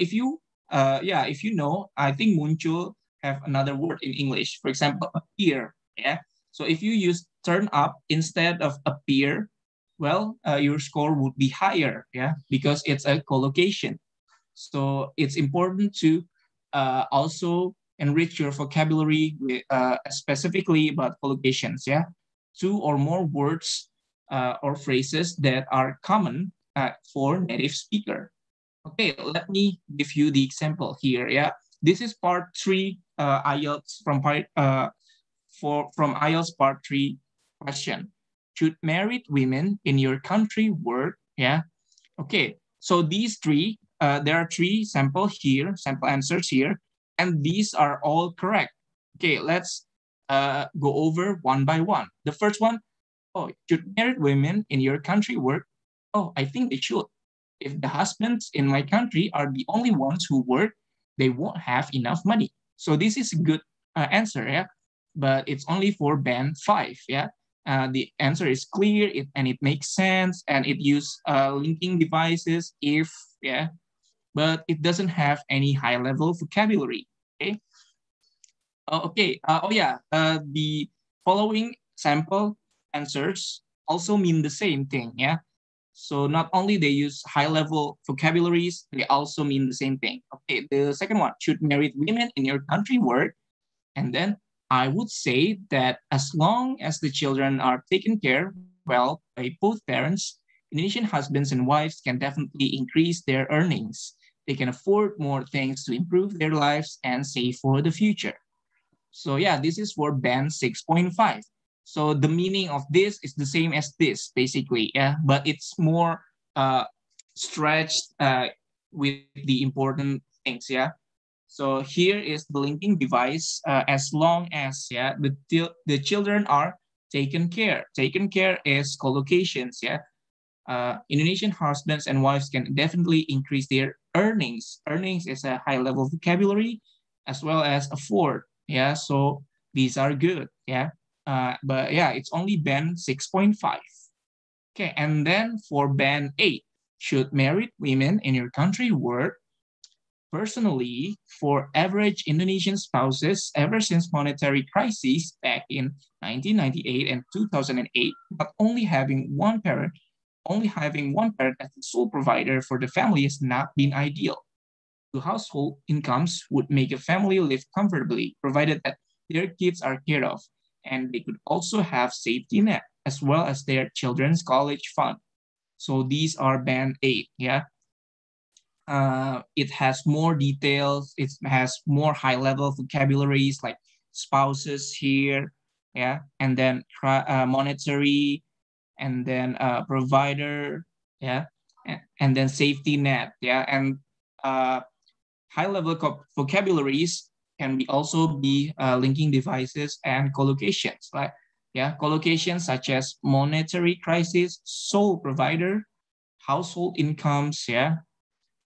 If you if you know, I think muncul have another word in English. For example, appear, yeah. So if you use turn up instead of appear, well, your score would be higher, yeah, because it's a collocation. So it's important to also enrich your vocabulary with, specifically about collocations, yeah. Two or more words or phrases that are common for native speaker. Okay, let me give you the example here, yeah. This is part three IELTS from IELTS part three question. Should married women in your country work? Yeah. Okay, so these three, there are three sample answers here, and these are all correct. Okay, let's go over one by one. The first one, oh, should married women in your country work? Oh, I think they should. If the husbands in my country are the only ones who work, they won't have enough money. So this is a good answer, yeah. But it's only for band 5, yeah. The answer is clear and it makes sense and it uses linking devices if, yeah, but it doesn't have any high level vocabulary. Okay. The following sample answers also mean the same thing. Yeah. So not only they use high level vocabularies, they also mean the same thing. Okay. The second one, should married women in your country work? And then I would say that as long as the children are taken care, well by both parents, Indonesian husbands and wives can definitely increase their earnings. They can afford more things to improve their lives and save for the future. So yeah, this is for band 6.5. So the meaning of this is the same as this, basically, yeah, but it's more stretched with the important things, yeah. So here is the linking device as long as, yeah, the children are taken care. Taken care is collocations, yeah. Indonesian husbands and wives can definitely increase their earnings. Earnings is a high level vocabulary as well as afford. Yeah, so these are good. Yeah, but yeah, it's only band 6.5. Okay, and then for band 8, should married women in your country work? Personally, for average Indonesian spouses, ever since monetary crisis back in 1998 and 2008, not only having one parent as the sole provider for the family has not been ideal. Two household incomes would make a family live comfortably, provided that their kids are cared of, and they could also have safety net as well as their children's college fund. So these are band 8, yeah. It has more details. It has more high-level vocabularies like spouses here, yeah, and then monetary, and then provider, yeah, and then safety net, yeah, and high-level vocabularies can be also be linking devices and collocations, like yeah, collocations such as monetary crisis, sole provider, household incomes, yeah,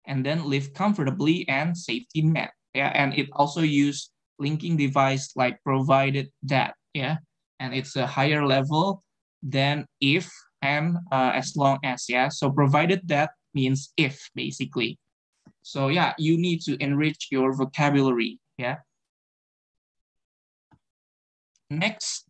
and then live comfortably and safety net, yeah, and it also use linking device like provided that, yeah, and it's a higher level than if and as long as, yeah, so provided that means if, basically. So yeah, you need to enrich your vocabulary, yeah. Next,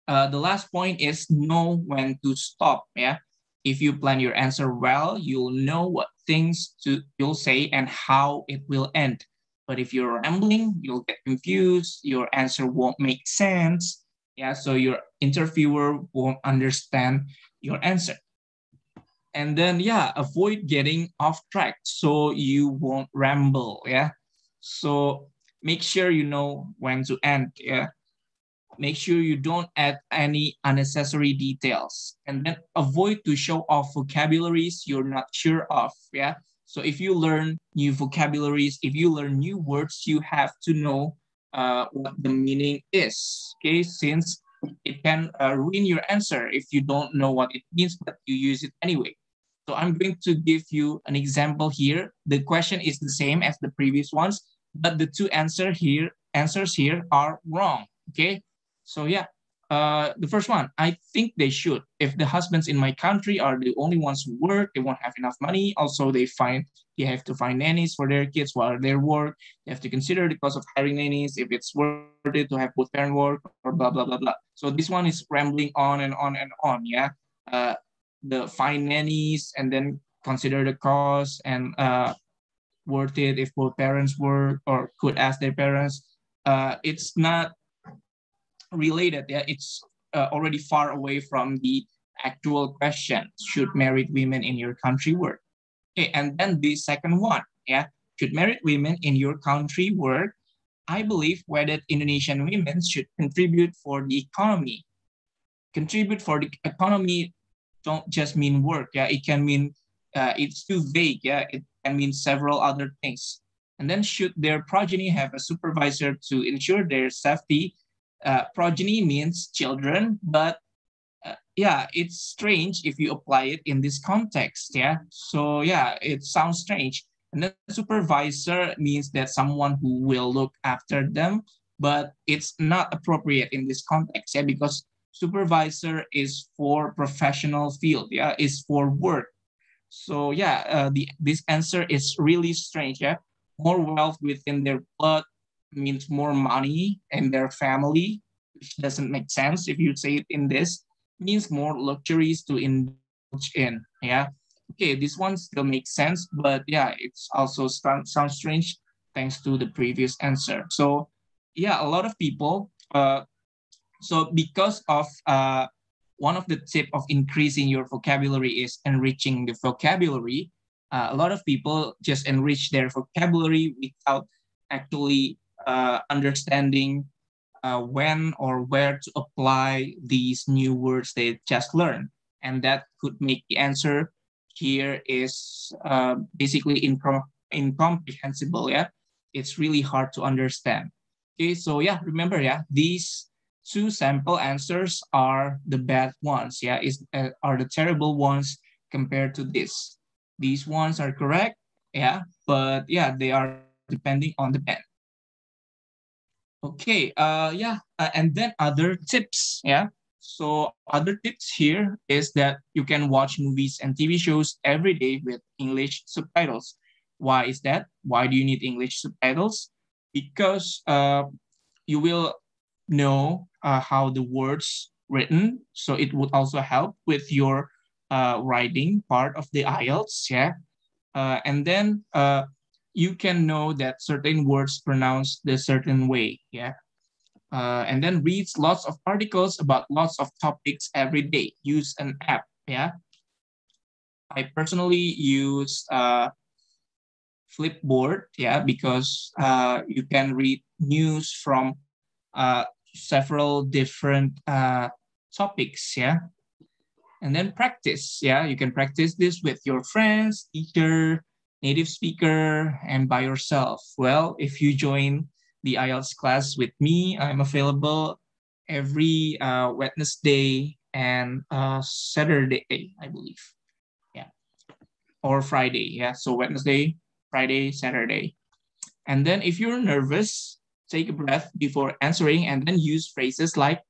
the last point is know when to stop, yeah. If you plan your answer well, you'll know what things you'll say and how it will end. But if you're rambling, you'll get confused, your answer won't make sense, yeah, so your interviewer won't understand your answer. And then, yeah, avoid getting off track so you won't ramble, yeah. So make sure you know when to end, yeah. Make sure you don't add any unnecessary details, and then avoid to show off vocabularies you're not sure of, yeah. So if you learn new vocabularies, if you learn new words, you have to know what the meaning is, okay, since it can ruin your answer if you don't know what it means but you use it anyway. So I'm going to give you an example here. The question is the same as the previous ones, but the two answers here are wrong, okay. So yeah, the first one, I think they should. If the husbands in my country are the only ones who work, they won't have enough money. Also, they have to find nannies for their kids while they work. They have to consider the cost of hiring nannies, if it's worth it to have both parent work, or blah blah blah blah. So this one is rambling on and on and on. Yeah, the find nannies and then consider the cost and worth it if both parents work or could ask their parents. It's not related, yeah, it's already far away from the actual question, should married women in your country work? Okay, and then the second one, yeah, should married women in your country work? I believe whether Indonesian women should contribute for the economy. Contribute for the economy don't just mean work, yeah, it can mean it's too vague, yeah, it can mean several other things. And then should their progeny have a supervisor to ensure their safety? Progeny means children, but yeah, it's strange if you apply it in this context, yeah. So yeah, it sounds strange. And then supervisor means that someone who will look after them, but it's not appropriate in this context, yeah, because supervisor is for professional field, yeah, is for work. So yeah, this answer is really strange, yeah. More wealth within their blood means more money in their family, which doesn't make sense if you say it in this. Means more luxuries to indulge in, yeah. Okay, this one still makes sense, but yeah, it's also sounds strange thanks to the previous answer. So yeah, a lot of people, so because of one of the tip of increasing your vocabulary is enriching the vocabulary. A lot of people just enrich their vocabulary without actually understanding when or where to apply these new words they just learned. And that could make the answer here is basically incomprehensible. Yeah, it's really hard to understand. Okay, so yeah, remember, yeah, these two sample answers are the bad ones. Yeah, are the terrible ones compared to this. These ones are correct. Yeah, but yeah, they are depending on the pen. Okay, yeah, and then other tips, yeah. So other tips here is that you can watch movies and TV shows every day with English subtitles. Why is that? Why do you need English subtitles? Because you will know how the words written, so it would also help with your writing part of the IELTS, yeah. And then you can know that certain words pronounced the certain way, yeah. And then reads lots of articles about lots of topics every day. Use an app, yeah. I personally use Flipboard, yeah, because you can read news from several different topics, yeah. And then practice, yeah, you can practice this with your friends, teacher, native speaker, and by yourself. Well, if you join the IELTS class with me, I'm available every Wednesday and Saturday, I believe. Yeah, or Friday. Yeah, so Wednesday, Friday, Saturday. And then if you're nervous, take a breath before answering and then use phrases like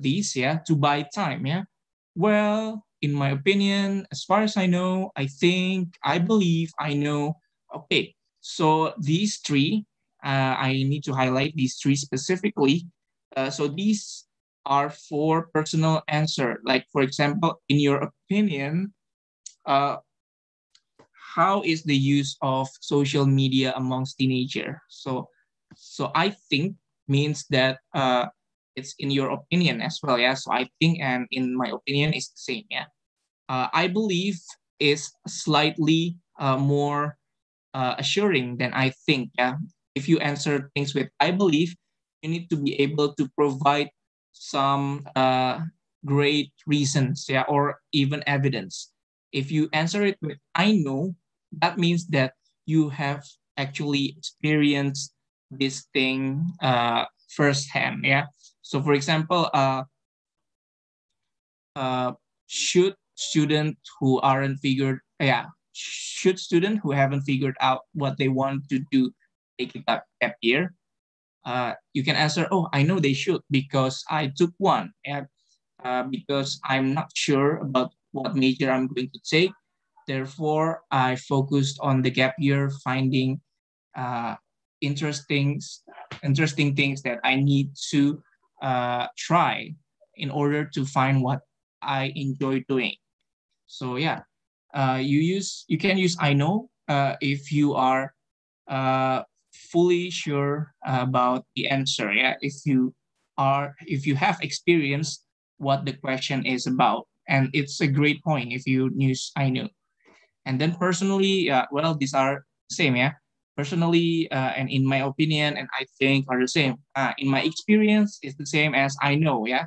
these, yeah, to buy time, yeah. Well, in my opinion, as far as I know, I think, I believe, I know. Okay, so these three, I need to highlight these three specifically. So these are for personal answer. Like, for example, in your opinion, uh, how is the use of social media amongst teenager? So I think means that it's in your opinion as well, yeah. So I think and in my opinion is the same, yeah. I believe is slightly more assuring than I think, yeah. If you answer things with I believe, you need to be able to provide some great reasons, yeah, or even evidence. If you answer it with I know, that means that you have actually experienced this thing firsthand, yeah. So for example, should student who aren't figured, yeah, should student who haven't figured out what they want to do take a gap year? You can answer, oh, I know they should because I took one, and because I'm not sure about what major I'm going to take. Therefore, I focused on the gap year, finding uh, interesting, interesting things that I need to try in order to find what I enjoy doing. So yeah, you can use I know if you are uh, fully sure about the answer. Yeah, if you have experienced what the question is about, and it's a great point if you use I know. And then personally, well, these are the same, yeah. Personally, and in my opinion, and I think are the same. In my experience, it's the same as I know, yeah.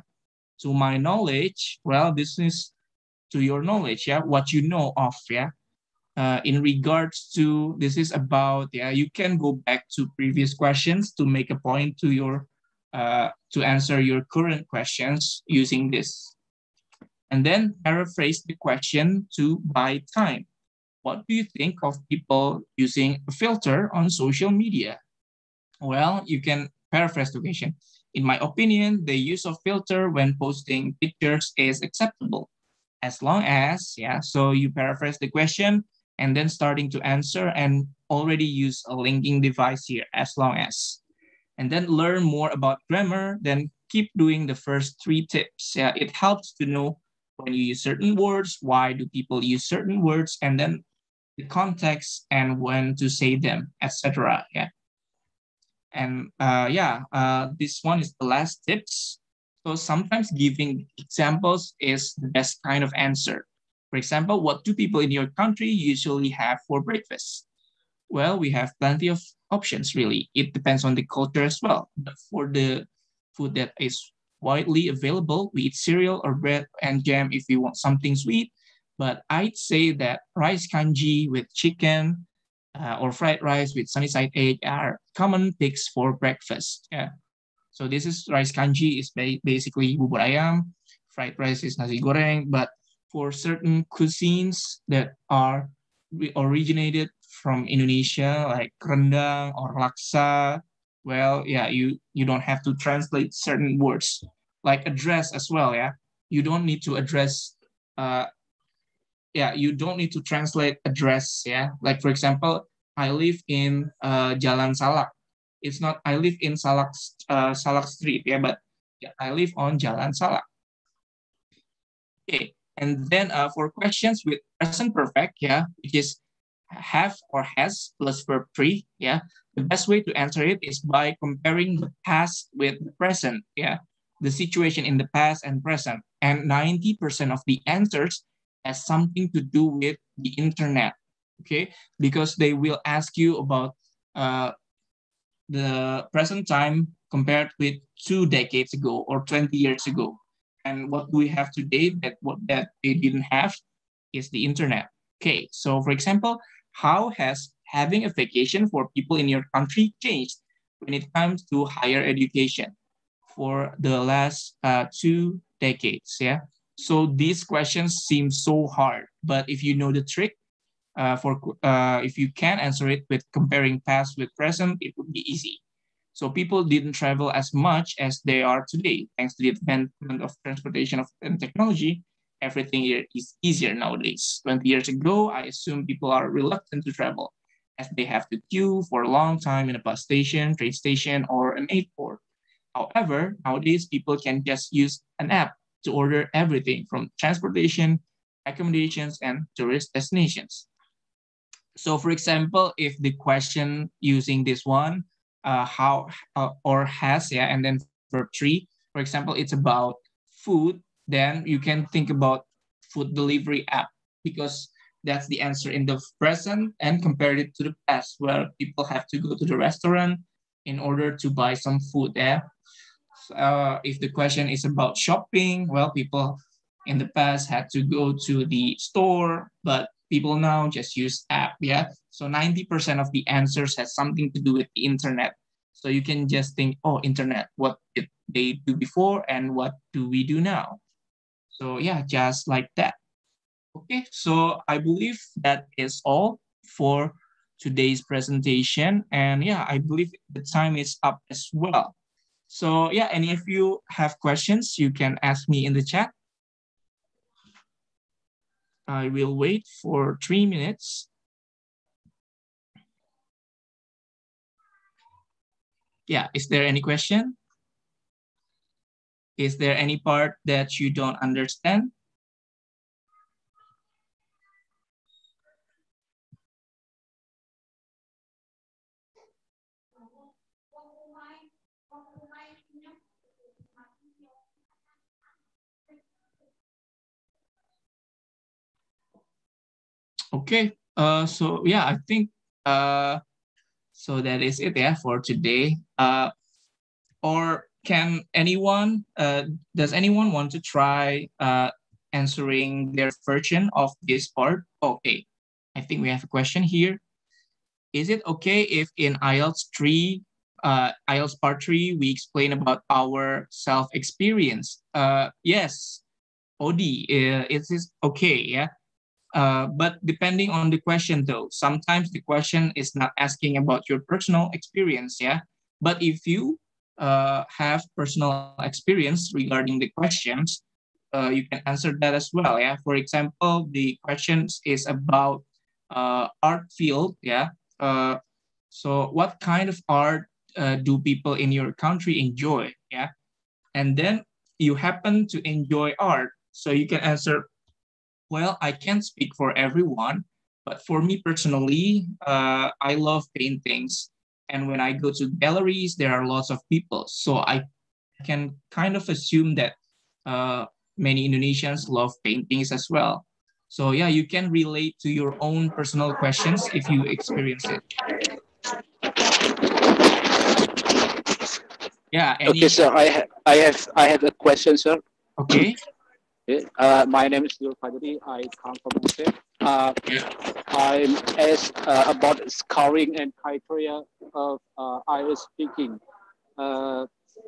To my knowledge, well, this is to your knowledge, yeah, what you know of, yeah. In regards to this is about, yeah, you can go back to previous questions to make a point to your to answer your current questions using this, and then paraphrase the question to buy time. What do you think of people using a filter on social media? Well, you can paraphrase the question. In my opinion, the use of filter when posting pictures is acceptable as long as, yeah, so you paraphrase the question and then starting to answer and already use a linking device here as long as. And then learn more about grammar, then keep doing the first three tips. Yeah, it helps to know when you use certain words, why do people use certain words, and then the context and when to say them, etc. Yeah. And yeah, this one is the last tips. So sometimes giving examples is the best kind of answer. For example, what do people in your country usually have for breakfast? Well, we have plenty of options, really. It depends on the culture as well. But for the food that is widely available, we eat cereal or bread and jam if we want something sweet. But I'd say that rice kanji with chicken or fried rice with sunny side egg are common picks for breakfast. Yeah. So this is rice kanji is basically bubur ayam, fried rice is nasi goreng, but for certain cuisines that are originated from Indonesia, like rendang or laksa, well, yeah, you don't have to translate certain words, like address as well, yeah. You don't need to address, you don't need to translate address, yeah. Like for example, I live in Jalan Salak. It's not I live in Salak Street, yeah, but yeah, I live on Jalan Salak. Okay, and then for questions with present perfect, yeah, which is have or has plus verb three, yeah, the best way to answer it is by comparing the past with the present, yeah, the situation in the past and present. And 90% of the answers has something to do with the internet, okay, because they will ask you about the present time compared with 2 decades ago or 20 years ago. And what do we have today that they didn't have is the internet. Okay, so for example, how has having a vacation for people in your country changed when it comes to higher education for the last 2 decades? Yeah. So these questions seem so hard, but if you know the trick, if you can answer it with comparing past with present, it would be easy. So people didn't travel as much as they are today, thanks to the advancement of transportation and technology. Everything here is easier nowadays. 20 years ago, I assume people are reluctant to travel as they have to queue for a long time in a bus station, train station, or an airport. However, nowadays people can just use an app to order everything from transportation, accommodations, and tourist destinations. So for example, if the question using this one, how or has, yeah, and then verb three, for example, it's about food, then you can think about food delivery app because that's the answer in the present and compare it to the past where people have to go to the restaurant in order to buy some food. Yeah. If the question is about shopping, well, people in the past had to go to the store, but people now just use app. Yeah. So 90% of the answers has something to do with the internet. So you can just think, oh, internet, what did they do before and what do we do now? So yeah, just like that. Okay, so I believe that is all for today's presentation. And yeah, I believe the time is up as well. So yeah, and if you have questions, you can ask me in the chat. I will wait for 3 minutes. Yeah, is there any question? Is there any part that you don't understand? Okay, so yeah, I think so that is it, yeah, for today. Or can anyone, does anyone want to try answering their version of this part? Okay, I think we have a question here. Is it okay if in IELTS 3, IELTS part 3, we explain about our self-experience? Yes, Odi, it is okay, yeah. But depending on the question though, sometimes the question is not asking about your personal experience, yeah. But if you have personal experience regarding the questions, you can answer that as well, yeah. For example, the questions is about art field, yeah. So what kind of art do people in your country enjoy, yeah? And then you happen to enjoy art, so you can answer, well, I can't speak for everyone, but for me personally, I love paintings. And when I go to galleries, there are lots of people. So I can kind of assume that many Indonesians love paintings as well. So yeah, you can relate to your own personal questions if you experience it. Yeah. Okay, sir. I have a question, sir. Okay. Okay. My name is Zul Fadri. I come from Kukche. Yeah. I'm asked about scoring and criteria of IELTS speaking. Uh,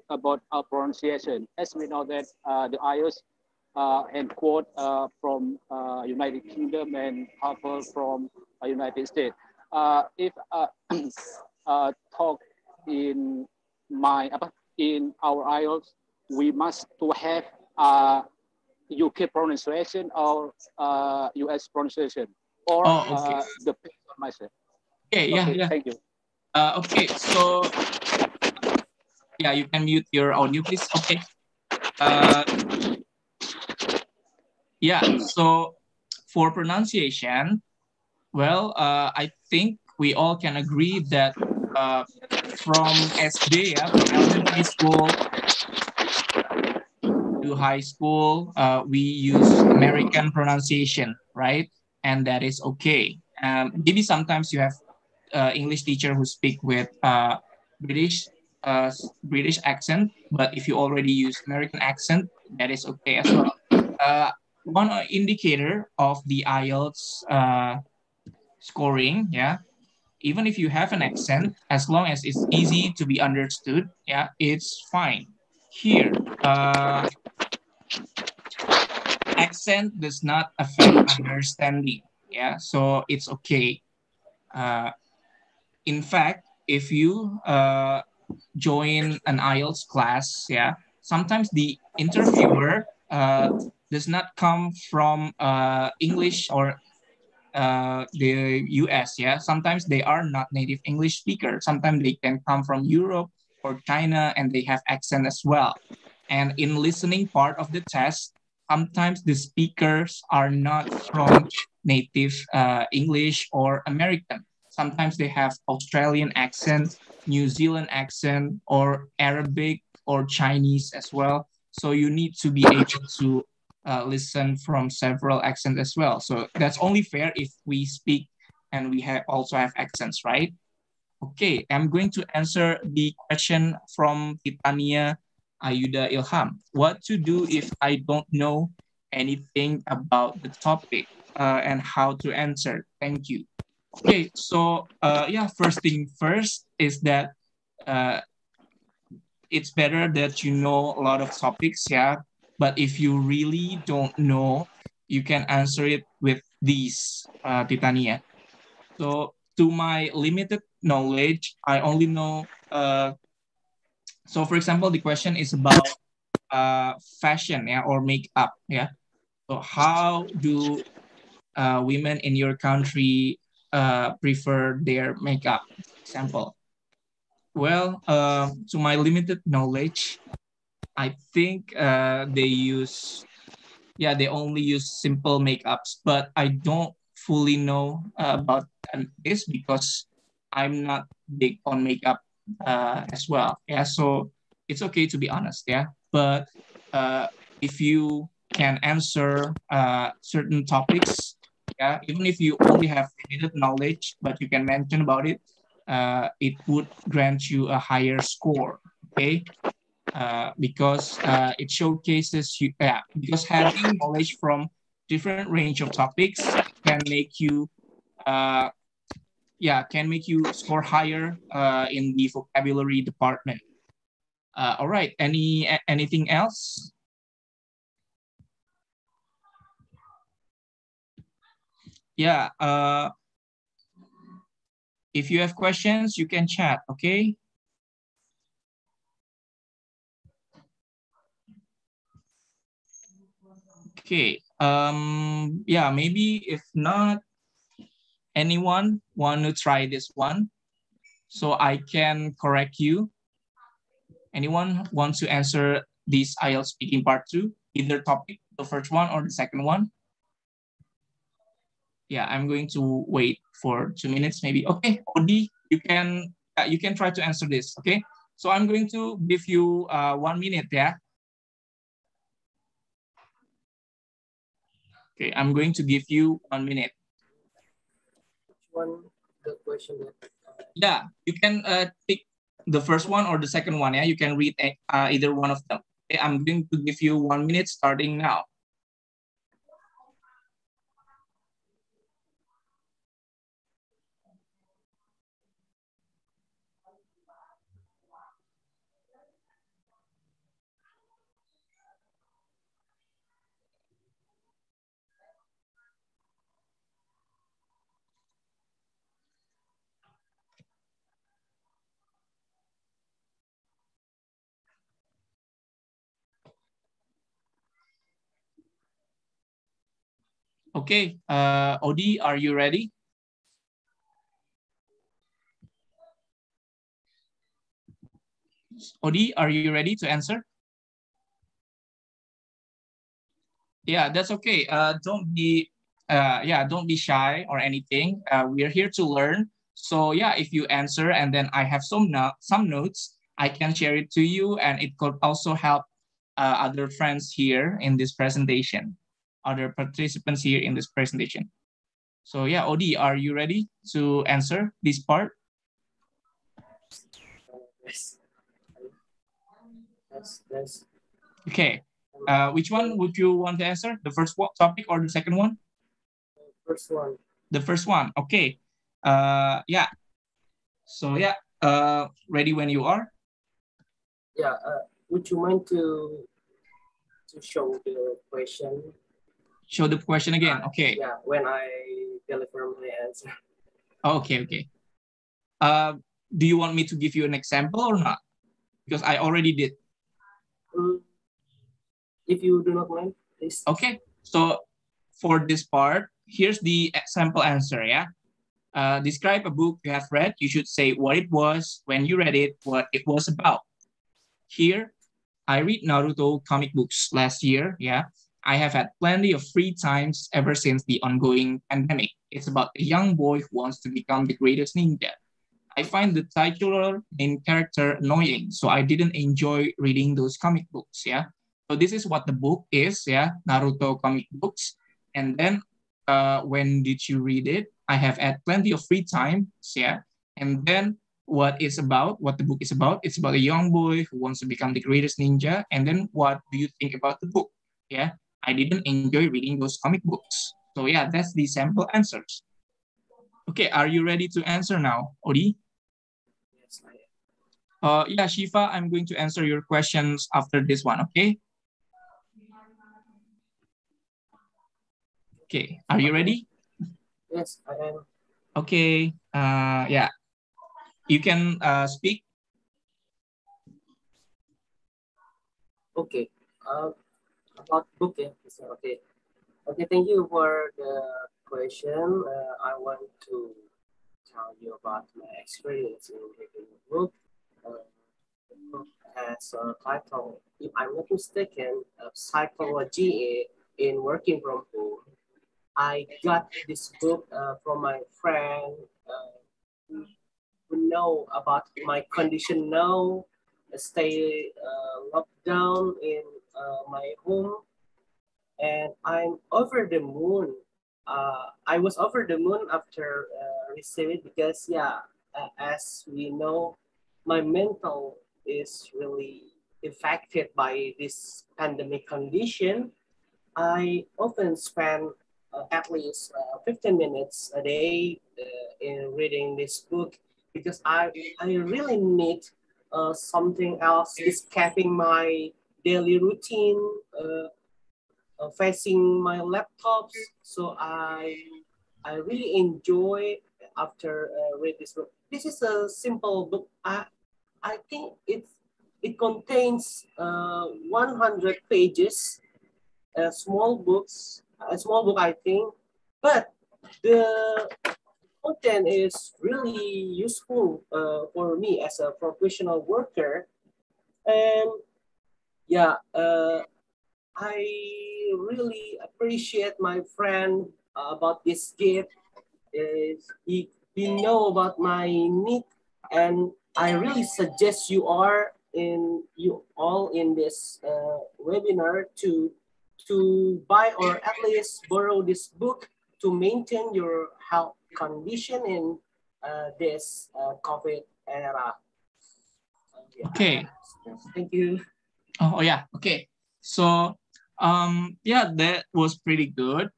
about our pronunciation. As we know that the IELTS and quote from United Kingdom and couple from United States. If talk in my in our IELTS, we must to have UK pronunciation or US pronunciation or Oh, okay. the pace on myself. Okay. Yeah. Okay, Yeah. thank you. Okay. So yeah, you can mute your audio, please. Okay. Uh, yeah. So for pronunciation, well, I think we all can agree that from SD, yeah, from elementary school to high school, we use American pronunciation, right? And that is okay. Maybe sometimes you have English teacher who speak with British British accent, but if you already use American accent, that is okay as well. Uh, One indicator of the IELTS scoring, yeah, even if you have an accent, as long as it's easy to be understood, yeah, it's fine. Here, accent does not affect understanding, yeah, so it's okay. Uh, in fact, if you join an IELTS class, yeah, sometimes the interviewer does not come from English or the US, yeah. Sometimes they are not native English speaker. Sometimes they can come from Europe or China and they have accent as well. And in listening part of the test, sometimes the speakers are not from native English or American. Sometimes they have Australian accent, New Zealand accent, or Arabic or Chinese as well. So you need to be able to listen from several accents as well. So that's only fair if we speak and we also have accents, right? Okay, I'm going to answer the question from Titania Ayuda Ilham. What to do if I don't know anything about the topic and how to answer? Thank you. Okay, so yeah, first thing first is that uh, it's better that you know a lot of topics, yeah. But if you really don't know, you can answer it with these, Titania. So to my limited knowledge, I only know. So for example, the question is about fashion, yeah, or makeup, yeah. So how do women in your country prefer their makeup? Example. Well, to my limited knowledge, I think they use, yeah, they only use simple makeups, but I don't fully know about this because I'm not big on makeup as well. Yeah, so it's okay to be honest. Yeah, but uh, if you can answer certain topics, yeah, even if you only have limited knowledge, but you can mention about it, it would grant you a higher score. Okay, because it showcases you, yeah, because having knowledge from different range of topics can make you uh, yeah, can make you score higher in the vocabulary department. All right, anything else? Yeah, if you have questions you can chat. Okay. Okay, yeah, maybe if not, anyone want to try this one so I can correct you? Anyone wants to answer this IELTS speaking part 2, either topic, the first one or the second one? Yeah, I'm going to wait for 2 minutes maybe. Okay, Odi, you can try to answer this. Okay. So I'm going to give you 1 minute, yeah? Okay, I'm going to give you 1 minute. One, the question that... Yeah, you can pick the first one or the second one, yeah? You can read either one of them. Okay, I'm going to give you 1 minute starting now. Okay, Odi, are you ready? Odi, are you ready to answer? Yeah, that's okay. Don't be shy or anything. We are here to learn. So yeah, if you answer and then I have some notes, I can share it to you, and it could also help other friends here in this presentation, other participants here in this presentation. So yeah, Odi, are you ready to answer this part? Yes. Yes. Okay. Which one would you want to answer? The first topic or the second one? First one. The first one. Okay. Yeah. So yeah, ready when you are. Yeah. Would you mind to show the question? Show the question again. Okay. Yeah. When I deliver my answer. Okay. Okay. Do you want me to give you an example or not? Because I already did. If you do not mind, please. Okay. So for this part, here's the sample answer. Yeah. Describe a book you have read. You should say what it was, when you read it, what it was about. Here, I read Naruto comic books last year. Yeah. I have had plenty of free times ever since the ongoing pandemic. It's about a young boy who wants to become the greatest ninja. I find the titular main character annoying, so I didn't enjoy reading those comic books. Yeah. So this is what the book is. Yeah. Naruto comic books. And then when did you read it? I have had plenty of free time. Yeah. And then what the book is about. It's about a young boy who wants to become the greatest ninja. And then what do you think about the book? Yeah. I didn't enjoy reading those comic books. So yeah, that's the sample answers. Okay, are you ready to answer now, Odi? Yes, I am. Yeah, Shifa, I'm going to answer your questions after this one, okay? Okay, are you ready? Yes, I am. Okay, yeah. You can speak. Okay. About book, yeah. Okay. Okay, thank you for the question. I want to tell you about my experience in reading a book. The book has a title, if I'm not mistaken, Psychology in Working from Home. I got this book from my friend who know about my condition now, stay locked down in my home, and I'm over the moon. I was over the moon after receiving it because, yeah, as we know, my mental is really affected by this pandemic condition. I often spend at least 15 minutes a day in reading this book because I really need something else escaping my daily routine, facing my laptops. So I really enjoy after read this book. This is a simple book. I think it contains 100 pages, a small book, I think, but the content is really useful for me as a professional worker. And yeah, I really appreciate my friend about this gift. He know about my need, and I really suggest you all in this webinar to buy or at least borrow this book to maintain your health condition in this COVID era. Yeah. Okay. Thank you. Oh yeah. Okay. So yeah, that was pretty good.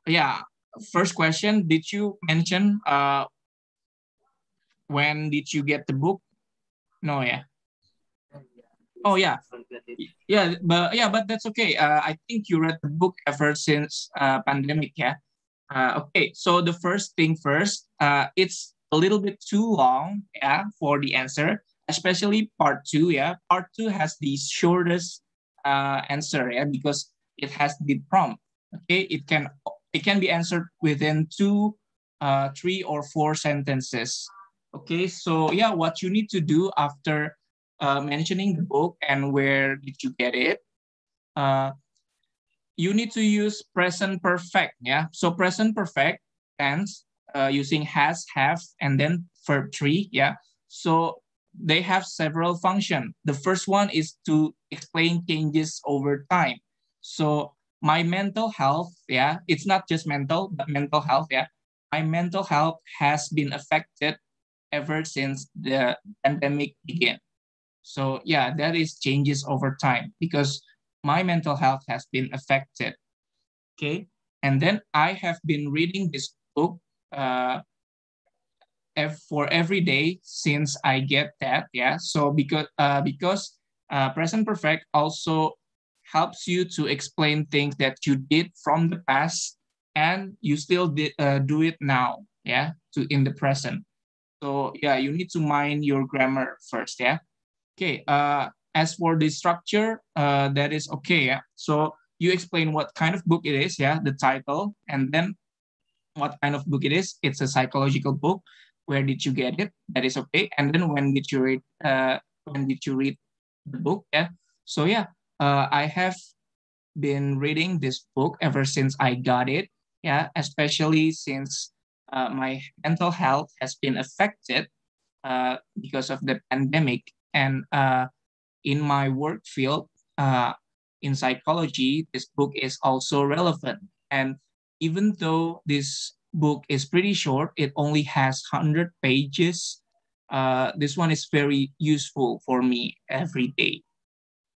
Yeah. First question, did you mention when did you get the book? No, yeah. Oh yeah. But that's okay. I think you read the book ever since pandemic, yeah. Okay, so the first thing first, it's a little bit too long, yeah, for the answer, especially part two, yeah. Part two has the shortest answer, yeah, because it has the prompt. Okay, it can be answered within two, 3 or 4 sentences. Okay, so yeah, what you need to do after mentioning the book and where did you get it, uh, you need to use present perfect. Yeah. So present perfect tense using has, have, and then verb three. Yeah. So they have several functions. The first one is to explain changes over time. So my mental health, yeah, it's not just mental, but mental health, yeah. My mental health has been affected ever since the pandemic began. So yeah, that is changes over time because my mental health has been affected. Okay, and then I have been reading this book uh, for every day since I get that. Yeah, so because present perfect also helps you to explain things that you did from the past and you still do it now. Yeah, to in the present. So yeah, you need to mind your grammar first. Yeah. Okay, as for the structure, that is okay. Yeah. So you explain what kind of book it is, yeah, the title, and then what kind of book it is. It's a psychological book. Where did you get it? That is okay. And then when did you read? When did you read the book? Yeah. So yeah, I have been reading this book ever since I got it. Yeah, especially since my mental health has been affected because of the pandemic and in my work field, uh, in psychology, this book is also relevant. And even though this book is pretty short, it only has 100 pages. This one is very useful for me every day.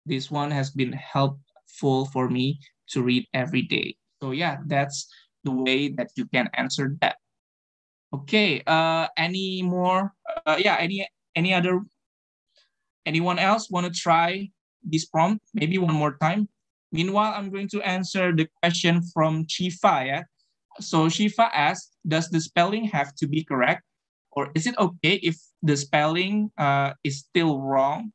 This one has been helpful for me to read every day. So yeah, that's the way that you can answer that. Okay. Any more? Yeah. Any other Anyone else want to try this prompt? Maybe one more time. Meanwhile, I'm going to answer the question from Shifa. Yeah? So Shifa asks, does the spelling have to be correct? Or is it okay if the spelling is still wrong?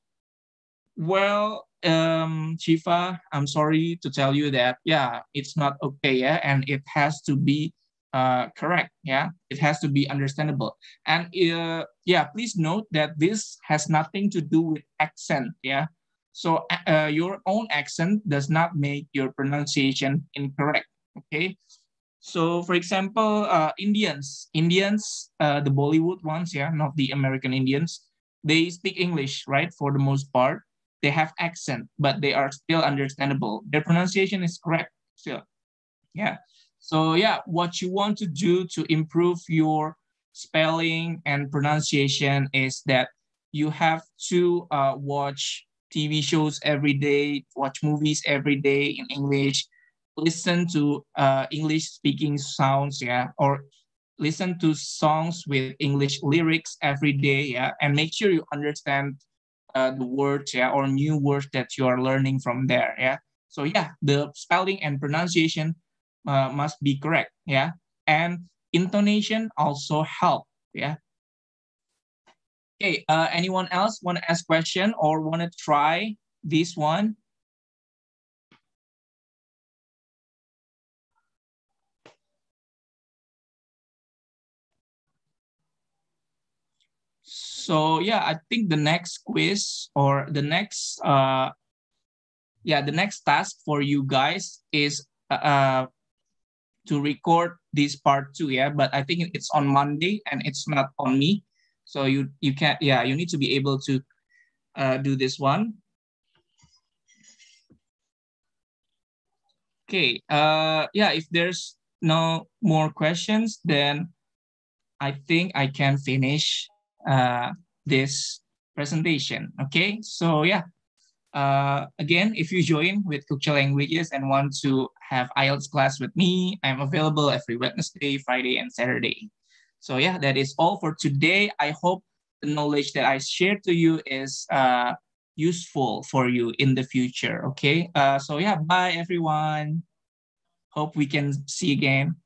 Well, Shifa, I'm sorry to tell you that, yeah, it's not okay, yeah, and it has to be correct, yeah, it has to be understandable. And yeah, please note that this has nothing to do with accent, yeah. So your own accent does not make your pronunciation incorrect, okay? So, for example, Indians, the Bollywood ones, yeah, not the American Indians, they speak English, right? For the most part, they have accent, but they are still understandable. Their pronunciation is correct still. Yeah. So yeah, what you want to do to improve your spelling and pronunciation is that you have to watch TV shows every day, watch movies every day in English, listen to English speaking sounds, yeah, or listen to songs with English lyrics every day, yeah, and make sure you understand the words, yeah, or new words that you are learning from there, yeah. So yeah, the spelling and pronunciation must be correct, yeah, and intonation also help, yeah. Okay, anyone else want to ask question or want to try this one? So yeah, I think the next quiz or the next task for you guys is to record this part two, yeah, but I think it's on Monday and it's not on me. So you can, yeah, you need to be able to do this one. Okay. Yeah. If there's no more questions, then I think I can finish this presentation. Okay. So yeah. Again, if you join with Kukche Languages and want to have IELTS class with me, I'm available every Wednesday, Friday, and Saturday. So yeah, that is all for today. I hope the knowledge that I shared to you is useful for you in the future. Okay. So yeah, bye everyone. Hope we can see you again.